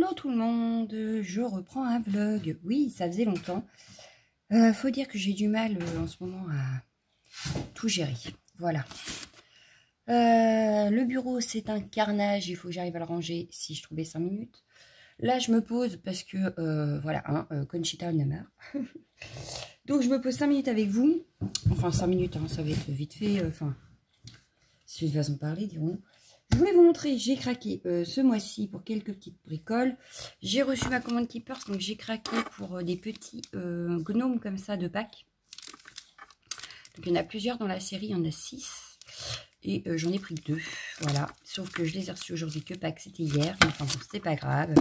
Hello tout le monde, je reprends un vlog. Oui, ça faisait longtemps. Faut dire que j'ai du mal en ce moment à tout gérer. Voilà. Le bureau, c'est un carnage. Il faut que j'arrive à le ranger si je trouvais 5 minutes. Là, je me pose parce que, voilà, Conchita en a marre. Donc, je me pose 5 minutes avec vous. Enfin, 5 minutes, hein, ça va être vite fait. Enfin, c'est une façon de parler, dirons. Je voulais vous montrer, j'ai craqué ce mois-ci pour quelques petites bricoles. J'ai reçu ma commande Keepers, donc j'ai craqué pour des petits gnomes comme ça de Pâques. Donc il y en a plusieurs dans la série, il y en a 6. Et j'en ai pris 2, voilà. Sauf que je les ai reçus aujourd'hui que Pâques, c'était hier. Mais enfin bon, c'était pas grave.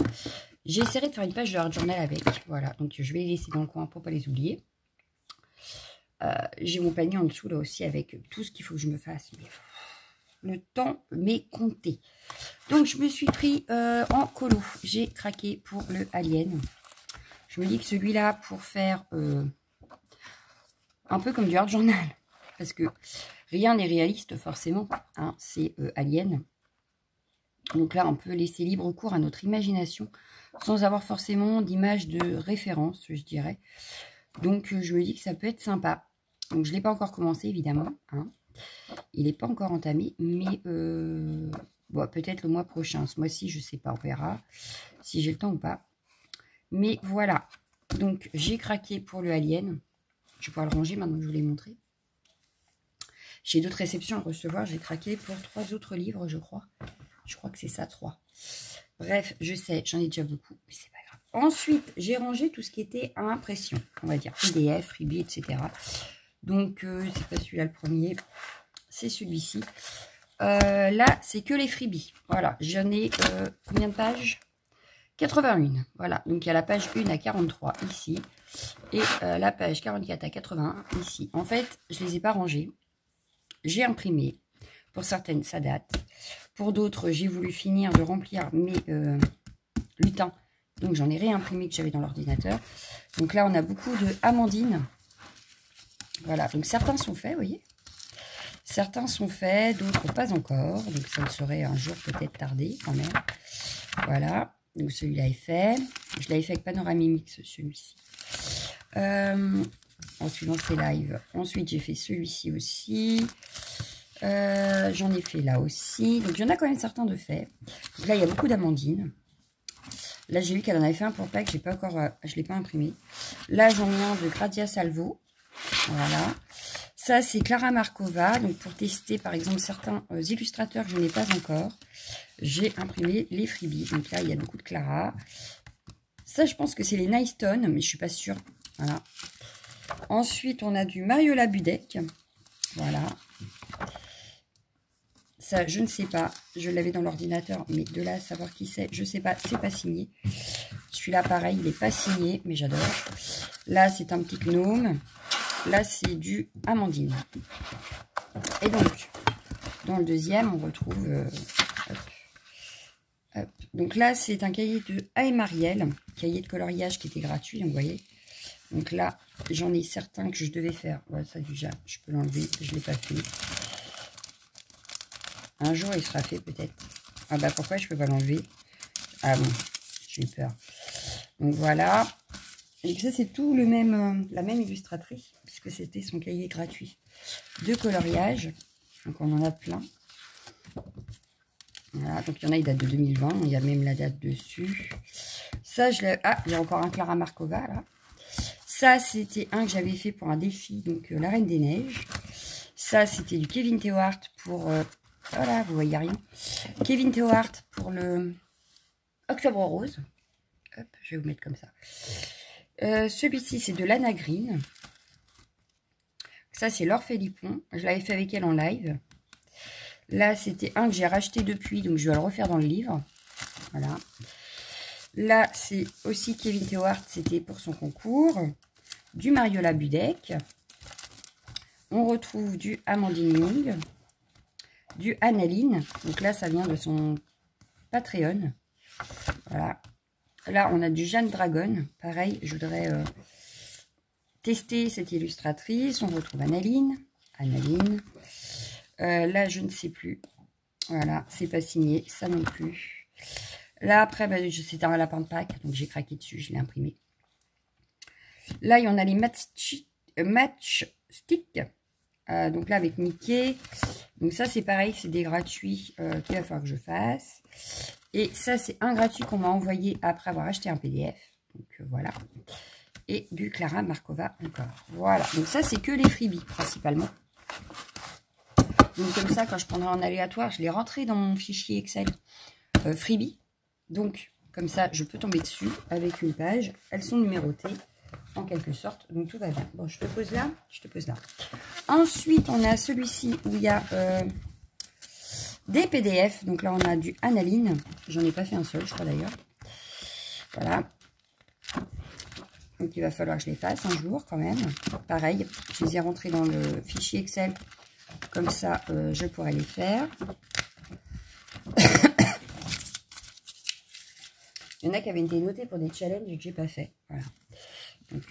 J'essaierai de faire une page de Art Journal avec, voilà. Donc je vais les laisser dans le coin pour pas les oublier. J'ai mon panier en dessous là aussi avec tout ce qu'il faut que je me fasse. Mais le temps m'est compté. Donc je me suis pris en colo. J'ai craqué pour le Alien. Je me dis que celui-là, pour faire un peu comme du Art Journal, parce que rien n'est réaliste forcément, hein, c'est Alien. Donc là, on peut laisser libre cours à notre imagination sans avoir forcément d'image de référence, je dirais. Donc je me dis que ça peut être sympa. Donc je ne l'ai pas encore commencé évidemment, hein. Il n'est pas encore entamé, mais bon, peut-être le mois prochain. Ce mois-ci, je ne sais pas, on verra si j'ai le temps ou pas. Mais voilà, donc j'ai craqué pour le Alien. Je vais pouvoir le ranger maintenant que je vous l'ai montré. J'ai d'autres réceptions à recevoir. J'ai craqué pour 3 autres livres, je crois. Je crois que c'est ça, 3. Bref, je sais, j'en ai déjà beaucoup, mais c'est pas grave. Ensuite, j'ai rangé tout ce qui était à impression, on va dire PDF, freebie, etc. Donc, c'est pas celui-là le premier. C'est celui-ci. Là, c'est que les freebies. Voilà, j'en ai combien de pages? 81. Voilà, donc il y a la page 1 à 43 ici. Et la page 44 à 81 ici. En fait, je ne les ai pas rangées. J'ai imprimé. Pour certaines, ça date. Pour d'autres, j'ai voulu finir de remplir mes lutins. Donc j'en ai réimprimé que j'avais dans l'ordinateur. Donc là, on a beaucoup de Amandine. Voilà, donc certains sont faits, vous voyez. Certains sont faits, d'autres pas encore. Donc ça me serait un jour peut-être tardé quand même. Voilà, donc celui-là est fait. Je l'avais fait avec Panoramimix, celui-ci. En suivant ces lives. Ensuite, j'ai fait celui-ci aussi. J'en ai fait là aussi. Donc il y en a quand même certains de faits. Donc là, il y a beaucoup d'Amandine. Là, j'ai vu qu'elle en avait fait un pour Pâques. J'ai pas encore, je ne l'ai pas imprimé. Là, j'en ai un de Gradia Salvo. Voilà. Ça, c'est Clara Markova. Donc, pour tester, par exemple, certains illustrateurs que je n'ai pas encore, j'ai imprimé les freebies. Donc là, il y a beaucoup de Clara. Ça, je pense que c'est les Nice Tone, mais je ne suis pas sûre. Voilà. Ensuite, on a du Mariola Budek. Voilà. Ça, je ne sais pas. Je l'avais dans l'ordinateur, mais de là, savoir qui c'est, je ne sais pas. C'est pas signé. Celui-là, pareil, il n'est pas signé, mais j'adore. Là, c'est un petit gnome. Là, c'est du Amandine. Et donc, dans le deuxième, on retrouve... hop. Donc là, c'est un cahier de A. Marielle, cahier de coloriage qui était gratuit, donc vous voyez. Donc là, j'en ai certains que je devais faire. Voilà, ça déjà, je peux l'enlever, je ne l'ai pas fait. Un jour, il sera fait peut-être. Ah bah pourquoi je ne peux pas l'enlever? Ah bon, j'ai eu peur. Donc voilà. Et ça, c'est tout le même, la même illustratrice, puisque c'était son cahier gratuit de coloriage. Donc, on en a plein. Voilà, donc il y en a, il date de 2020. Il y a même la date dessus. Ça, je l'ai... Ah, il y a encore un Clara Markova, là. Ça, c'était un que j'avais fait pour un défi, donc la Reine des Neiges. Ça, c'était du Kevin Théohart pour... voilà, vous voyez rien. Kevin Théohart pour le Octobre Rose. Hop, je vais vous mettre comme ça. Celui-ci, c'est de l'Anna Green. Ça, c'est Laure Philippon. Je l'avais fait avec elle en live. Là, c'était un que j'ai racheté depuis, donc je vais le refaire dans le livre. Voilà. Là, c'est aussi Kevin Théohart, c'était pour son concours. Du Mariola Budek. On retrouve du Amandine Young. Du Annaline. Donc là, ça vient de son Patreon. Voilà. Là, on a du Jeanne Dragon. Pareil, je voudrais tester cette illustratrice. On retrouve Annaline. Là, je ne sais plus. Voilà, c'est pas signé. Ça non plus. Là, après, bah, c'était un lapin de Pâques, donc j'ai craqué dessus, je l'ai imprimé. Là, il y en a les matchsticks. Donc là, avec Mickey. Donc ça, c'est pareil, c'est des gratuits qu'il va falloir que je fasse. Et ça, c'est un gratuit qu'on m'a envoyé après avoir acheté un PDF. Donc voilà. Et du Clara Markova encore. Voilà. Donc ça, c'est que les freebies, principalement. Donc comme ça, quand je prendrai en aléatoire, je les rentrerai dans mon fichier Excel freebie. Donc, comme ça, je peux tomber dessus avec une page. Elles sont numérotées, en quelque sorte. Donc, tout va bien. Bon, je te pose là. Je te pose là. Ensuite, on a celui-ci où il y a des PDF. Donc là, on a du Analine. J'en ai pas fait un seul, je crois d'ailleurs. Voilà. Donc, il va falloir que je les fasse un jour quand même. Pareil, je les ai rentrés dans le fichier Excel. Comme ça, je pourrais les faire. Il y en a qui avaient été notés pour des challenges que j'ai pas fait. Voilà. Donc,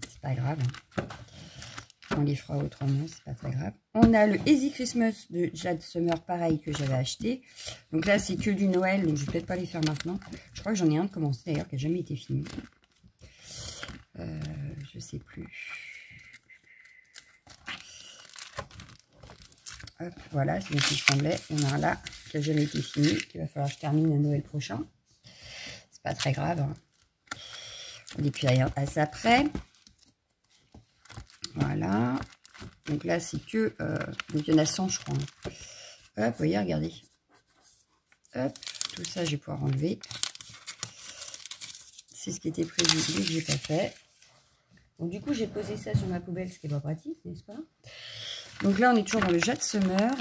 c'est pas grave. On les fera autrement, c'est pas très grave. On a le Easy Christmas de Jade Summer, pareil, que j'avais acheté. Donc là, c'est que du Noël, donc je vais peut-être pas les faire maintenant. Je crois que j'en ai un de commencé d'ailleurs, qui n'a jamais été fini. Je sais plus. Hop, voilà, c'est ce qui semblait. On a un là, qui n'a jamais été fini, qu'il va falloir que je termine à Noël prochain. C'est pas très grave. Hein. Et puis à ça après. Voilà. Donc là, c'est que... donc il y en a 100, je crois. Hein. Hop, vous voyez, regardez. Hop, tout ça, je vais pouvoir enlever. C'est ce qui était prévu, mais que j'ai pas fait. Donc du coup, j'ai posé ça sur ma poubelle, ce qui est pas pratique, n'est-ce pas? Donc là, on est toujours dans le Jade Summer.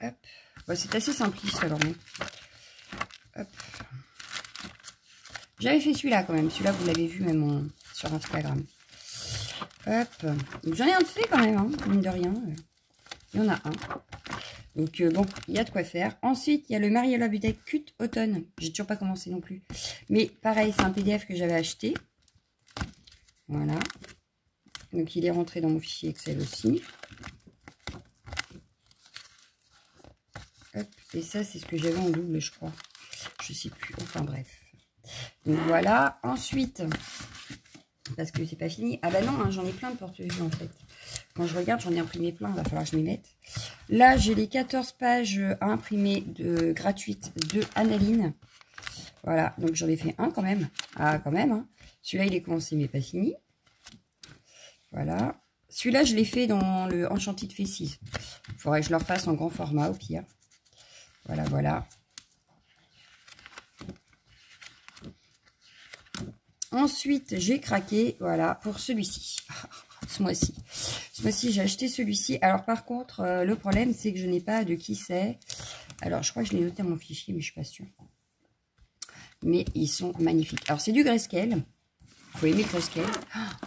Hop. Bon, c'est assez simpliste, alors bon. Hop. J'avais fait celui-là quand même. Celui-là, vous l'avez vu même sur Instagram. Hop. J'en ai un de fait quand même, hein, mine de rien. Il y en a un. Donc, bon, il y a de quoi faire. Ensuite, il y a le Mariella Budek Cut Automne. J'ai toujours pas commencé non plus. Mais pareil, c'est un PDF que j'avais acheté. Voilà. Donc, il est rentré dans mon fichier Excel aussi. Hop. Et ça, c'est ce que j'avais en double, je crois. Je sais plus. Enfin, bref. Donc, voilà. Ensuite, parce que c'est pas fini. Ah bah non, hein, j'en ai plein de porte-vue en fait. Quand je regarde, j'en ai imprimé plein. Il va falloir que je m'y mette. Là, j'ai les 14 pages à imprimer gratuites de Analine. Voilà. Donc, j'en ai fait un quand même. Ah, quand même. Hein. Celui-là, il est commencé, mais pas fini. Voilà. Celui-là, je l'ai fait dans le Enchanted Faces. Il faudrait que je le refasse en grand format, au pire. Voilà, voilà. Ensuite, j'ai craqué, voilà, pour celui-ci. Ce mois-ci. Ce mois-ci, j'ai acheté celui-ci. Alors, par contre, le problème, c'est que je n'ai pas de qui c'est. Alors, je crois que je l'ai noté à mon fichier, mais je ne suis pas sûre. Mais ils sont magnifiques. Alors, c'est du grayscale. Il faut aimer le grayscale.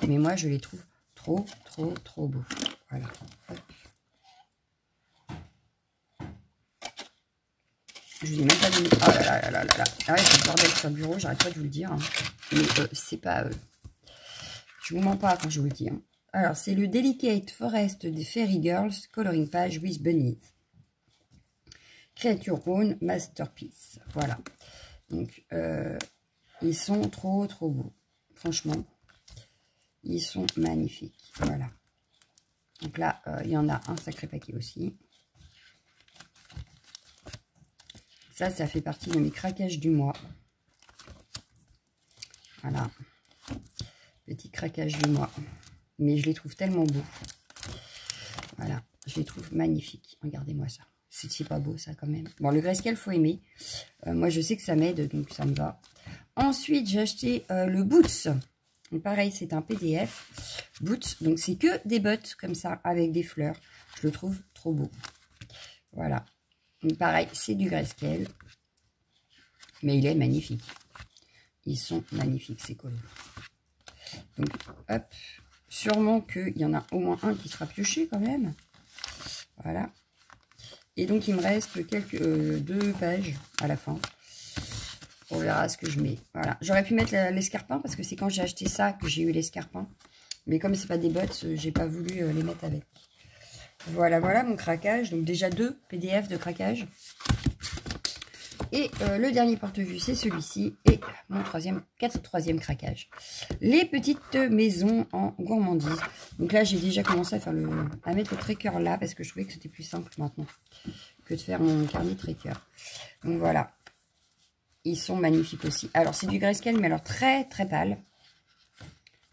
Mais moi, je les trouve trop, trop, trop beaux. Voilà. Hop. Je vous ai même pas donné. Oh là là là là là. Ah ouais, c'est le bordel sur le bureau, j'arrête pas de vous le dire. Hein. Mais c'est pas... je vous mens pas quand je vous le dis. Hein. Alors, c'est le Delicate Forest des Fairy Girls Coloring Page with Bunnies. Creature Own Masterpiece. Voilà. Donc, ils sont trop, trop beaux. Franchement, ils sont magnifiques. Voilà. Donc là, il y en a un sacré paquet aussi. Ça fait partie de mes craquages du mois. Voilà. Petit craquage du mois. Mais je les trouve tellement beaux. Voilà. Je les trouve magnifiques. Regardez-moi ça. C'est pas beau ça quand même. Bon, le grayscale, faut aimer. Moi, je sais que ça m'aide, donc ça me va. Ensuite, j'ai acheté le Boots. Donc, pareil, c'est un PDF. Boots. Donc, c'est que des bottes comme ça, avec des fleurs. Je le trouve trop beau. Voilà. Donc, pareil, c'est du grayscale. Mais il est magnifique. Ils sont magnifiques, ces colos. Donc, hop. Sûrement qu'il y en a au moins un qui sera pioché quand même. Voilà. Et donc, il me reste quelques 2 pages à la fin. On verra ce que je mets. Voilà. J'aurais pu mettre l'escarpin parce que c'est quand j'ai acheté ça que j'ai eu l'escarpin. Mais comme c'est pas des bottes, j'ai pas voulu les mettre avec. Voilà, voilà mon craquage. Donc déjà 2 PDF de craquage. Et le dernier porte-vue, c'est celui-ci. Et mon troisième craquage. Les petites maisons en gourmandise. Donc là, j'ai déjà commencé à mettre le tracker là, parce que je trouvais que c'était plus simple maintenant que de faire mon carnet tracker. Donc voilà. Ils sont magnifiques aussi. Alors, c'est du grayscale, mais alors très, très pâle.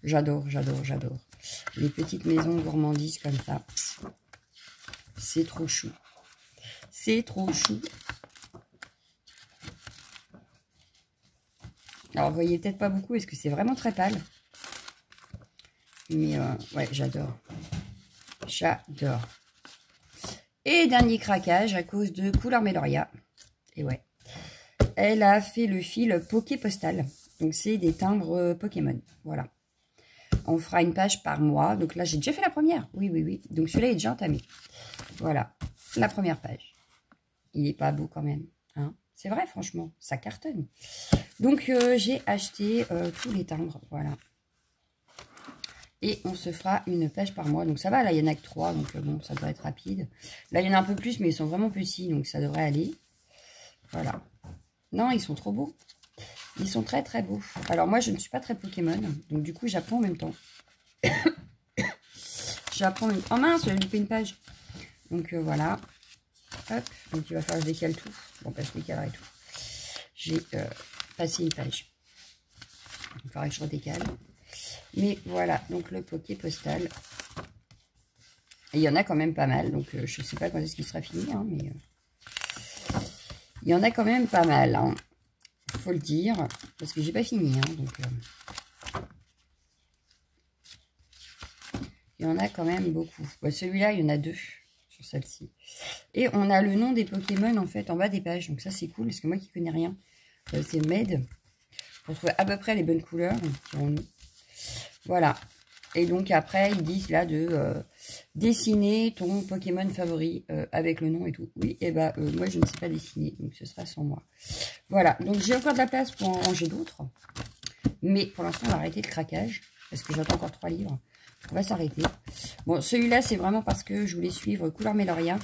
J'adore, j'adore, j'adore. Les petites maisons gourmandises comme ça. C'est trop chou. C'est trop chou. Alors, vous voyez peut-être pas beaucoup, parce que c'est vraiment très pâle. Mais, ouais, j'adore. J'adore. Et dernier craquage, à cause de Couleur Meloria. Et ouais. Elle a fait le fil Poké Postal. Donc, c'est des timbres Pokémon. Voilà. On fera une page par mois. Donc là, j'ai déjà fait la première. Oui, oui, oui. Donc, celui-là est déjà entamé. Voilà. La première page. Il est pas beau quand même. Hein, c'est vrai, franchement. Ça cartonne. Donc, j'ai acheté tous les timbres. Voilà. Et on se fera une page par mois. Donc, ça va. Là, il y en a que 3. Donc, bon, ça devrait être rapide. Là, il y en a un peu plus, mais ils sont vraiment petits. Donc, ça devrait aller. Voilà. Non, ils sont trop beaux. Ils sont très, très beaux. Alors, moi, je ne suis pas très Pokémon. Donc, du coup, j'apprends en même temps. J'apprends en même temps. Oh mince, j'ai loupé une page. Donc, voilà. Hop. Donc, il va falloir que je décale tout. Bon, bah, je décalerai tout. J'ai passé une page. Il faudrait que je redécale. Mais voilà. Donc, le Poké Postal. Et il y en a quand même pas mal. Donc, je ne sais pas quand est-ce qu'il sera fini. Hein, mais il y en a quand même pas mal. Hein. Faut le dire, parce que j'ai pas fini, hein, donc il y en a quand même beaucoup. Bon, celui-là, il y en a 2 sur celle-ci. Et on a le nom des Pokémon en fait en bas des pages, donc ça c'est cool, parce que moi qui connais rien, c'est Med, pour trouver à peu près les bonnes couleurs. Voilà. Et donc après, ils disent là de dessiner ton Pokémon favori avec le nom et tout. Oui, et bah moi je ne sais pas dessiner, donc ce sera sans moi. Voilà, donc j'ai encore de la place pour en ranger d'autres. Mais pour l'instant, on va arrêter le craquage, parce que j'attends encore 3 livres. On va s'arrêter. Bon, celui-là, c'est vraiment parce que je voulais suivre Couleur Meloria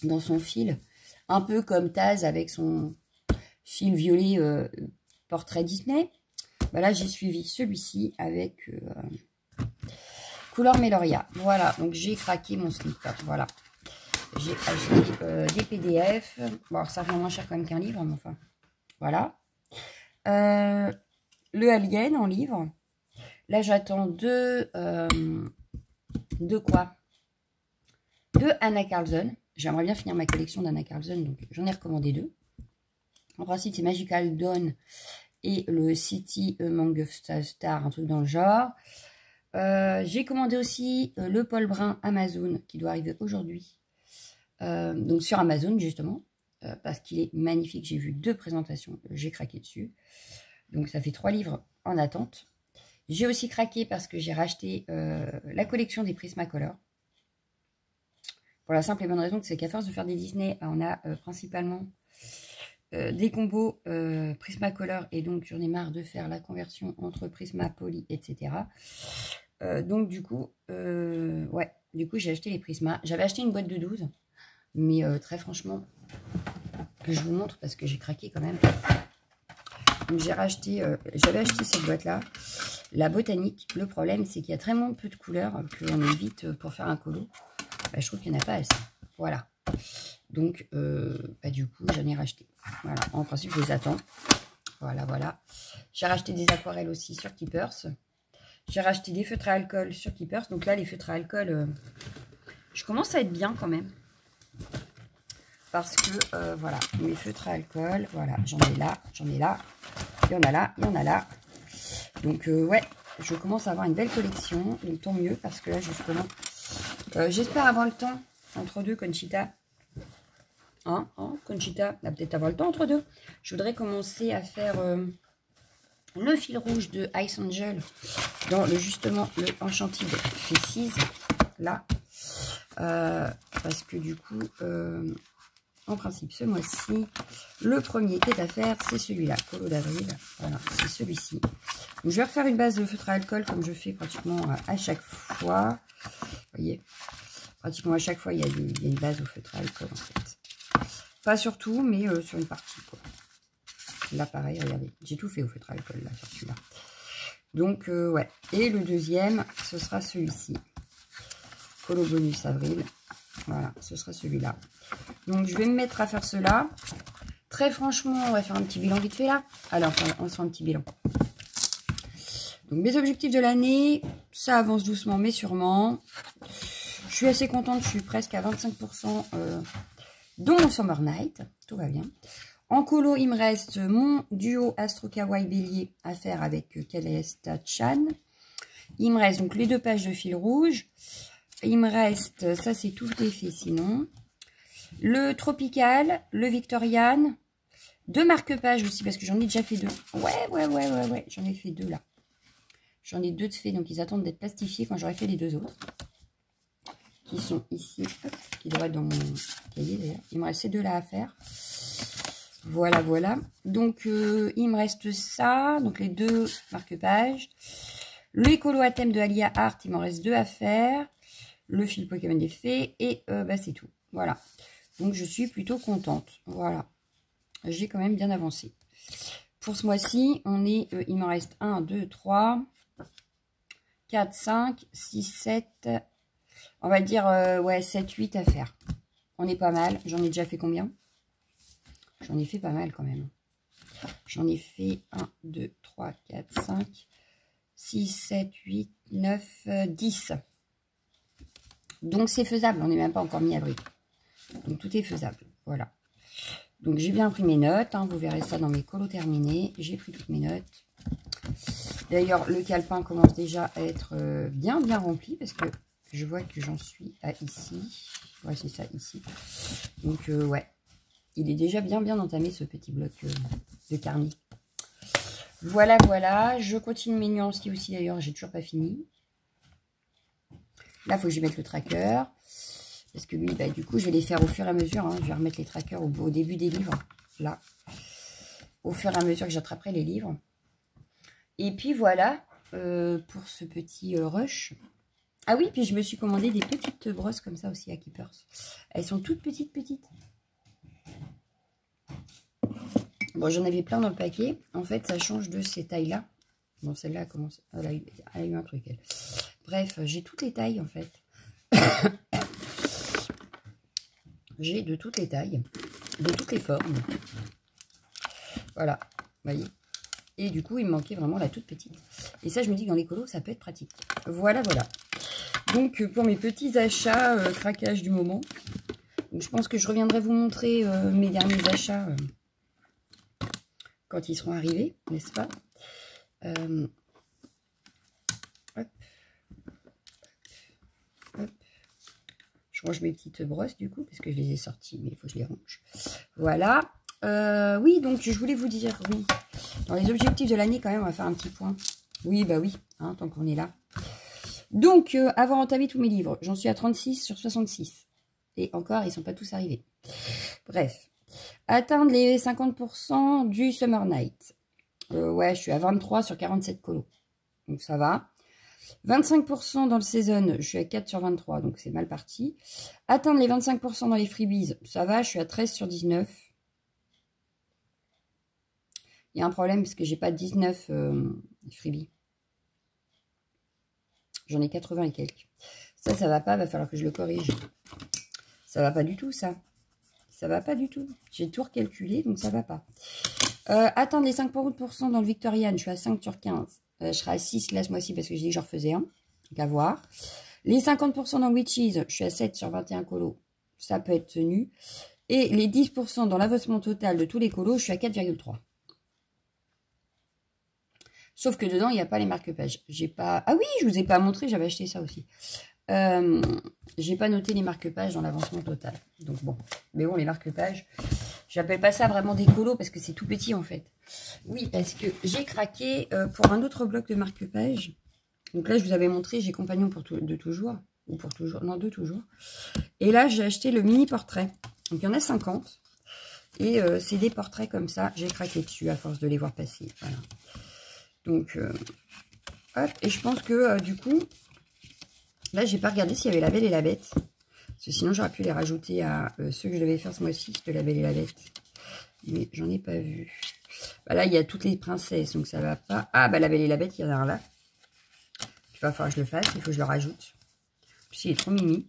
dans son fil. Un peu comme Taz avec son fil violet portrait Disney. Bah là, j'ai suivi celui-ci avec Couleur Meloria. Voilà, donc j'ai craqué mon slip. Voilà. J'ai acheté des PDF. Bon, alors ça revient moins cher quand même qu'un livre, mais enfin, voilà. Le Alien en livre. Là, j'attends deux quoi? Deux Anna Carlson. J'aimerais bien finir ma collection d'Anna Carlson, donc j'en ai recommandé 2. En principe, c'est Magical Dawn et le City Among Stars, un truc dans le genre. J'ai commandé aussi le Paul Brun Amazon qui doit arriver aujourd'hui. Donc sur Amazon justement, parce qu'il est magnifique. J'ai vu 2 présentations, j'ai craqué dessus. Donc ça fait 3 livres en attente. J'ai aussi craqué parce que j'ai racheté la collection des Prismacolor. Pour la simple et bonne raison que c'est qu'à force de faire des Disney, on a principalement des combos Prismacolor, et donc j'en ai marre de faire la conversion entre Prisma, Poly, etc. Donc du coup, ouais, du coup j'ai acheté les Prisma. J'avais acheté une boîte de 12, mais très franchement, que je vous montre parce que j'ai craqué quand même. Donc j'ai racheté, j'avais acheté cette boîte-là, la botanique. Le problème, c'est qu'il y a très peu de couleurs qu'on évite pour faire un colo. Bah, je trouve qu'il n'y en a pas assez. Voilà. Donc, bah, du coup, j'en ai racheté. Voilà. En principe, je les attends. Voilà, voilà. J'ai racheté des aquarelles aussi sur Keepers. J'ai racheté des feutres à alcool sur Keepers. Donc là, les feutres à alcool, je commence à être bien quand même. Parce que, voilà, mes feutres à alcool, voilà, j'en ai là, j'en ai là. Il y en a là, il y en a là. Donc, ouais, je commence à avoir une belle collection. Donc, tant mieux, parce que là, justement, j'espère avoir le temps entre deux, Conchita. Hein, Conchita, va peut-être avoir le temps entre deux. Je voudrais commencer à faire le fil rouge de Ice Angel dans justement le Enchanted Faces, là. Parce que du coup, en principe, ce mois-ci, le premier qui est à faire, c'est celui-là, Colo d'avril. Voilà, c'est celui-ci. Je vais refaire une base de feutre à alcool comme je fais pratiquement à chaque fois. Vous voyez, Pratiquement à chaque fois, il y a une base au feutre à alcool, en fait. Pas sur tout, mais sur une partie, quoi. Là, pareil, regardez. J'ai tout fait au feutre à alcool, là, sur celui-là. Donc, ouais. Et le deuxième, ce sera celui-ci. Colo bonus avril. Voilà, ce sera celui-là. Donc, je vais me mettre à faire cela. Très franchement, on va faire un petit bilan vite fait, là. Alors, on se fait un petit bilan. Donc, mes objectifs de l'année, ça avance doucement, mais sûrement. Je suis assez contente, je suis presque à 25% dans mon Summer Night. Tout va bien. En colo, il me reste mon duo Astro Kawaii Bélier à faire avec Kalesta Chan. Il me reste donc les 2 pages de fil rouge. Il me reste, ça c'est tout est fait sinon. Le Tropical, le Victorian. 2 marque-pages aussi parce que j'en ai déjà fait 2. Ouais, j'en ai fait 2 là. J'en ai 2 de fait, donc ils attendent d'être plastifiés quand j'aurai fait les 2 autres. Qui sont ici, hop, qui devraient être dans mon cahier d'ailleurs. Il me reste ces 2 là à faire. Voilà, voilà. Donc, il me reste ça. Donc, les 2 marque-pages. Le écolo à thème de Alia Art, il m'en reste 2 à faire. Le fil Pokémon est fait. Et bah, c'est tout. Voilà. Donc, je suis plutôt contente. Voilà. J'ai quand même bien avancé. Pour ce mois-ci, on est, il m'en reste 1, 2, 3, 4, 5, 6, 7. On va dire, ouais, 7, 8 à faire. On est pas mal. J'en ai déjà fait combien? J'en ai fait pas mal quand même. J'en ai fait 1, 2, 3, 4, 5, 6, 7, 8, 9, 10. Donc c'est faisable. On n'est même pas encore mi-avril. Donc tout est faisable. Voilà. Donc j'ai bien pris mes notes. Hein, vous verrez ça dans mes colos terminés. J'ai pris toutes mes notes. D'ailleurs, le calepin commence déjà à être bien rempli. Parce que je vois que j'en suis à ici. Ouais, c'est ça, ici. Donc ouais. Il est déjà bien entamé ce petit bloc de carnet. Voilà, voilà. Je continue mes nuances qui aussi d'ailleurs, j'ai toujours pas fini. Là, il faut que je mette le tracker. Parce que lui, bah, du coup, je vais les faire au fur et à mesure. Hein. Je vais remettre les trackers au début des livres. Là. Au fur et à mesure que j'attraperai les livres. Et puis voilà pour ce petit rush. Ah oui, puis je me suis commandé des petites brosses comme ça aussi à Keepers. Elles sont toutes petites. Bon, j'en avais plein dans le paquet. En fait, ça change de ces tailles-là. Bon, celle-là, elle a eu un truc, elle. Bref, j'ai toutes les tailles, en fait. J'ai de toutes les tailles, de toutes les formes. Voilà, vous voyez. Et du coup, il me manquait vraiment la toute petite. Et ça, je me dis que dans les colos, ça peut être pratique. Voilà, voilà. Donc, pour mes petits achats, craquage du moment. Donc, je pense que je reviendrai vous montrer mes derniers achats quand ils seront arrivés, n'est-ce pas? Hop. Hop. Je range mes petites brosses du coup, parce que je les ai sorties, mais il faut que je les range. Voilà. Oui, donc je voulais vous dire, oui, dans les objectifs de l'année, quand même, on va faire un petit point. Oui, bah oui, hein, tant qu'on est là. Donc, avoir entamé tous mes livres, j'en suis à 36 sur 66. Et encore, ils ne sont pas tous arrivés. Bref. Atteindre les 50% du Summer Night. Ouais, je suis à 23 sur 47 colos. Donc, ça va. 25% dans le Season, je suis à 4 sur 23. Donc, c'est mal parti. Atteindre les 25% dans les freebies, ça va. Je suis à 13 sur 19. Il y a un problème parce que j'ai pas 19 freebies. J'en ai 80 et quelques. Ça va pas. Va falloir que je le corrige. Ça va pas du tout, ça. Ça va pas du tout. J'ai tout recalculé, donc ça va pas. Atteindre les 5% dans le Victorian, je suis à 5 sur 15. Je serai à 6 là ce mois-ci parce que j'ai dit que j'en refaisais un. Donc à voir. Les 50% dans Witches, je suis à 7 sur 21 colos. Ça peut être tenu. Et les 10% dans l'avancement total de tous les colos, je suis à 4,3. Sauf que dedans, il n'y a pas les marque-pages. J'ai pas... Ah oui, je vous ai pas montré, j'avais acheté ça aussi. J'ai pas noté les marque-pages dans l'avancement total. Donc bon. Mais bon, les marque-pages, j'appelle pas ça vraiment des colos parce que c'est tout petit en fait. Oui, parce que j'ai craqué pour un autre bloc de marque-pages. Donc là, je vous avais montré, j'ai Compagnon de toujours. Ou pour toujours. Non, de toujours. Et là, j'ai acheté le mini portrait. Donc il y en a 50. Et c'est des portraits comme ça. J'ai craqué dessus à force de les voir passer. Voilà. Donc, hop. Et je pense que du coup... Là, j'ai pas regardé s'il y avait La Belle et la Bête. Parce que sinon, j'aurais pu les rajouter à ceux que je devais faire ce mois-ci, de La Belle et la Bête. Mais j'en ai pas vu. Bah là, il y a toutes les princesses, donc ça va pas. Ah, bah La Belle et la Bête, il y en a un là. Il va falloir que je le fasse, il faut que je le rajoute. Puis il est trop mimi.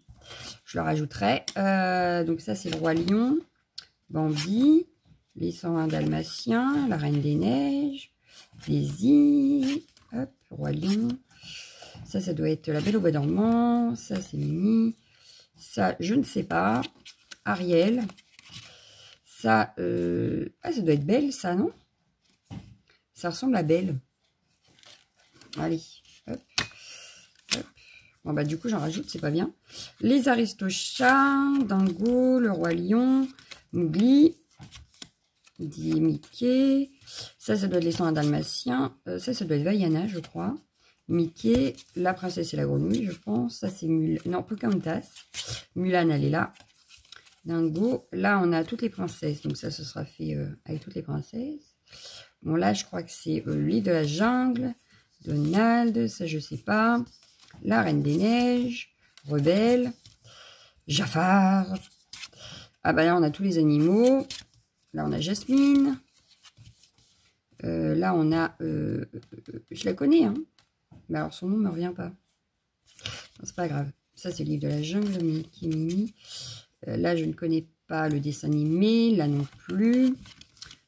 Je le rajouterai. Donc ça, c'est le Roi Lion, Bambi, les 101 Dalmatiens, la Reine des Neiges, Daisy, hop, Roi Lion. Ça doit être La Belle au Bois dormant. Ça, c'est Mimi. Ça, je ne sais pas. Ariel. Ça, ça doit être Belle, ça, non? Ça ressemble à Belle. Allez, hop, hop. Bon, bah, du coup, j'en rajoute, c'est pas bien. Les Aristochats, Dingo, le Roi Lion, Mowgli, Mickey. Ça doit être les 101 Dalmatiens. Ça doit être Vaiana, je crois. Mickey, la princesse et la grenouille, je pense. Ça, c'est Mulan. Non, Pocahontas. Mulan, elle est là. Dingo. Là, on a toutes les princesses. Donc, ça, ce sera fait avec toutes les princesses. Bon, là, je crois que c'est le livre de la jungle. Donald, ça, je sais pas. La Reine des Neiges. Rebelle. Jafar. Ah, bah là, on a tous les animaux. Là, on a Jasmine. Là, on a... je la connais, hein. Mais alors, son nom ne me revient pas. C'est pas grave. Ça, c'est le livre de la jungle, Mickey Mimi. Là, je ne connais pas le dessin animé. Là non plus.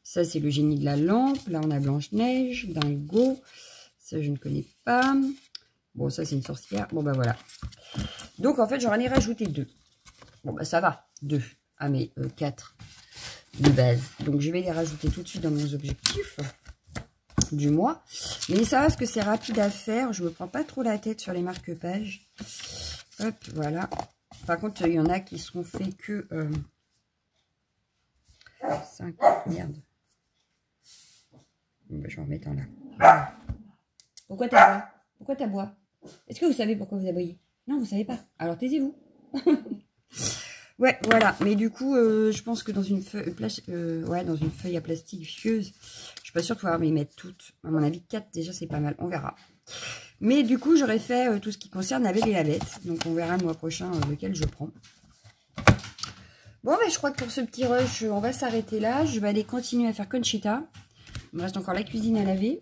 Ça, c'est le génie de la lampe. Là, on a Blanche-Neige, Dingo. Ça, je ne connais pas. Bon, ça, c'est une sorcière. Bon, bah voilà. Donc, en fait, j'en ai rajouté 2. Bon, bah ça va. 2. Ah, mais 4 de base. Donc, je vais les rajouter tout de suite dans mes objectifs du mois. Mais ça va parce que c'est rapide à faire. Je me prends pas trop la tête sur les marque-pages. Hop, voilà. Par contre, il y en a qui seront faits que 5. Merde. Bon, bah, je vais en remettre un là. Pourquoi t'aboies? Pourquoi t'aboies? Est-ce que vous savez pourquoi vous aboyez? Non, vous savez pas. Alors taisez-vous. Ouais, voilà. Mais du coup, je pense que dans une feuille, dans une feuille à plastique visqueuse, je suis pas sûre de pouvoir m'y mettre toutes. À mon avis, 4 déjà, c'est pas mal. On verra. Mais du coup, j'aurais fait tout ce qui concerne La Belle et la Bête. Donc, on verra le mois prochain lequel je prends. Bon, ben, je crois que pour ce petit rush, on va s'arrêter là. Je vais aller continuer à faire Conchita. Il me reste encore la cuisine à laver.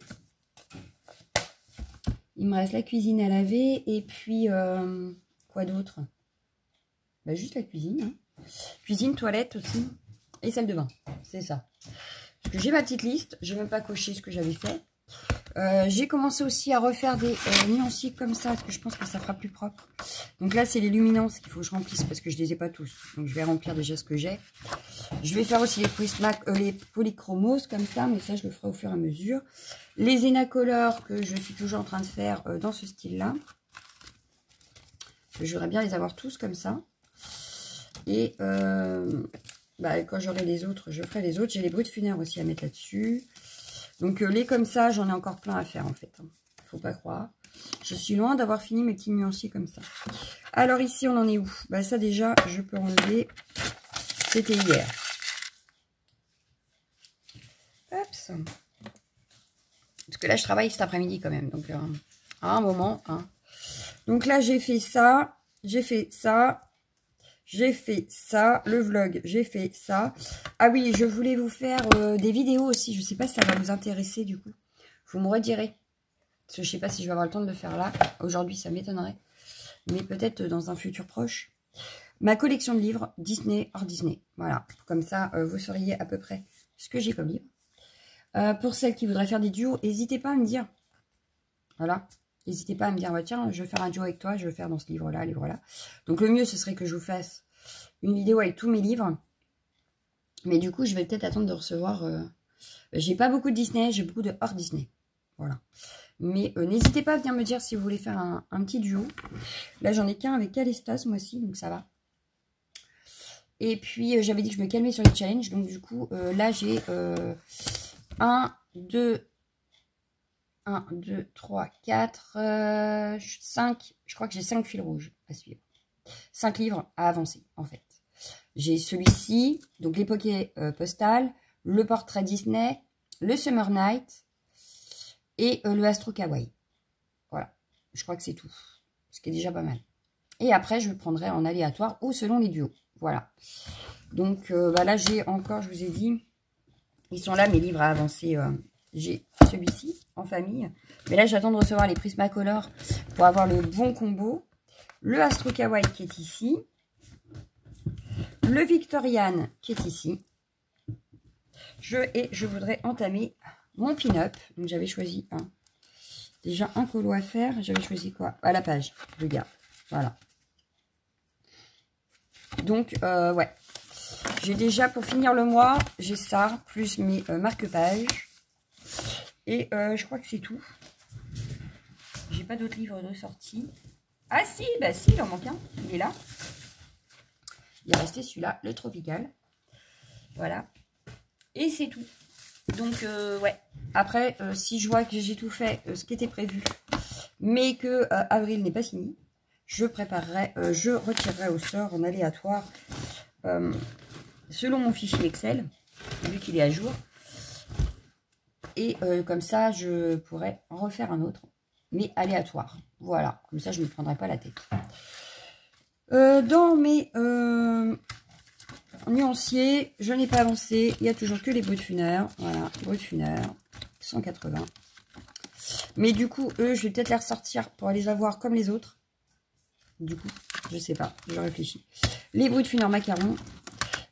Il me reste la cuisine à laver. Et puis, quoi d'autre? Bah, juste la cuisine. Hein. Cuisine, toilette aussi. Et salle de bain. C'est ça. Parce que j'ai ma petite liste. Je n'ai même pas coché ce que j'avais fait. J'ai commencé aussi à refaire des nuanciers comme ça. Parce que je pense que ça fera plus propre. Donc là, c'est les luminances qu'il faut que je remplisse. Parce que je ne les ai pas tous. Donc je vais remplir déjà ce que j'ai. Je vais faire aussi les polychromos comme ça. Mais ça, je le ferai au fur et à mesure. Les Enacolor que je suis toujours en train de faire dans ce style-là. Je voudrais bien les avoir tous comme ça. Et quand j'aurai les autres, je ferai les autres. J'ai les bruits de funèbres aussi à mettre là-dessus. Donc les comme ça, j'en ai encore plein à faire en fait. Faut pas croire. Je suis loin d'avoir fini mes petits nuanciers comme ça. Alors ici, on en est où? Bah ça déjà, je peux enlever. C'était hier. Hop. Parce que là, je travaille cet après-midi quand même. Donc à un moment. Hein. Donc là, j'ai fait ça. J'ai fait ça. J'ai fait ça, le vlog, j'ai fait ça. Ah oui, je voulais vous faire des vidéos aussi. Je ne sais pas si ça va vous intéresser du coup. Vous me redirez. Parce que je ne sais pas si je vais avoir le temps de le faire là. Aujourd'hui, ça m'étonnerait. Mais peut-être dans un futur proche. Ma collection de livres Disney, hors Disney. Voilà. Comme ça, vous sauriez à peu près ce que j'ai comme livre. Pour celles qui voudraient faire des duos, n'hésitez pas à me dire. Voilà. N'hésitez pas à me dire, bah, tiens, je vais faire un duo avec toi, je vais faire dans ce livre-là, livre-là. Donc, le mieux, ce serait que je vous fasse une vidéo avec tous mes livres. Mais du coup, je vais peut-être attendre de recevoir... j'ai pas beaucoup de Disney, j'ai beaucoup de hors Disney. Voilà. Mais n'hésitez pas à venir me dire si vous voulez faire un petit duo. Là, j'en ai qu'un avec Calesta ce mois-ci, donc ça va. Et puis, j'avais dit que je me calmais sur les challenges. Donc, du coup, là, j'ai 1, 2... 1, 2, 3, 4, 5. Je crois que j'ai 5 fils rouges à suivre. 5 livres à avancer, en fait. J'ai celui-ci, donc l'épopée postale, le portrait Disney, le Summer Night et le Astro Kawaii. Voilà. Je crois que c'est tout. Ce qui est déjà pas mal. Et après, je le prendrai en aléatoire ou selon les duos. Voilà. Donc là, j'ai encore, je vous ai dit, ils sont là, mes livres à avancer. J'ai celui-ci en famille. Mais là, j'attends de recevoir les Prismacolor pour avoir le bon combo. Le Astro Kawaii qui est ici. Le Victorian qui est ici. Je voudrais entamer mon pin-up. Donc, j'avais choisi déjà un colo à faire. J'avais choisi quoi? À la page, je garde. Voilà. Donc, ouais. J'ai déjà, pour finir le mois, j'ai ça, plus mes marque-pages. Et je crois que c'est tout. J'ai pas d'autres livres de sortie. Ah si, bah si, il en manque un. Il est là. Il est resté celui-là, le Tropical. Voilà. Et c'est tout. Donc, ouais. Après, si je vois que j'ai tout fait, ce qui était prévu, mais que avril n'est pas fini, je préparerai, je retirerai au sort en aléatoire, selon mon fichier Excel, vu qu'il est à jour. Et comme ça, je pourrais en refaire un autre, mais aléatoire. Voilà, comme ça, je ne me prendrai pas la tête. Dans mes nuanciers, je n'ai pas avancé. Il n'y a toujours que les bruts de funeur. Voilà, bruts de funeur, 180. Mais du coup, eux, je vais peut-être les ressortir pour les avoir comme les autres. Du coup, je sais pas, je réfléchis. Les bruts de funeur macaron,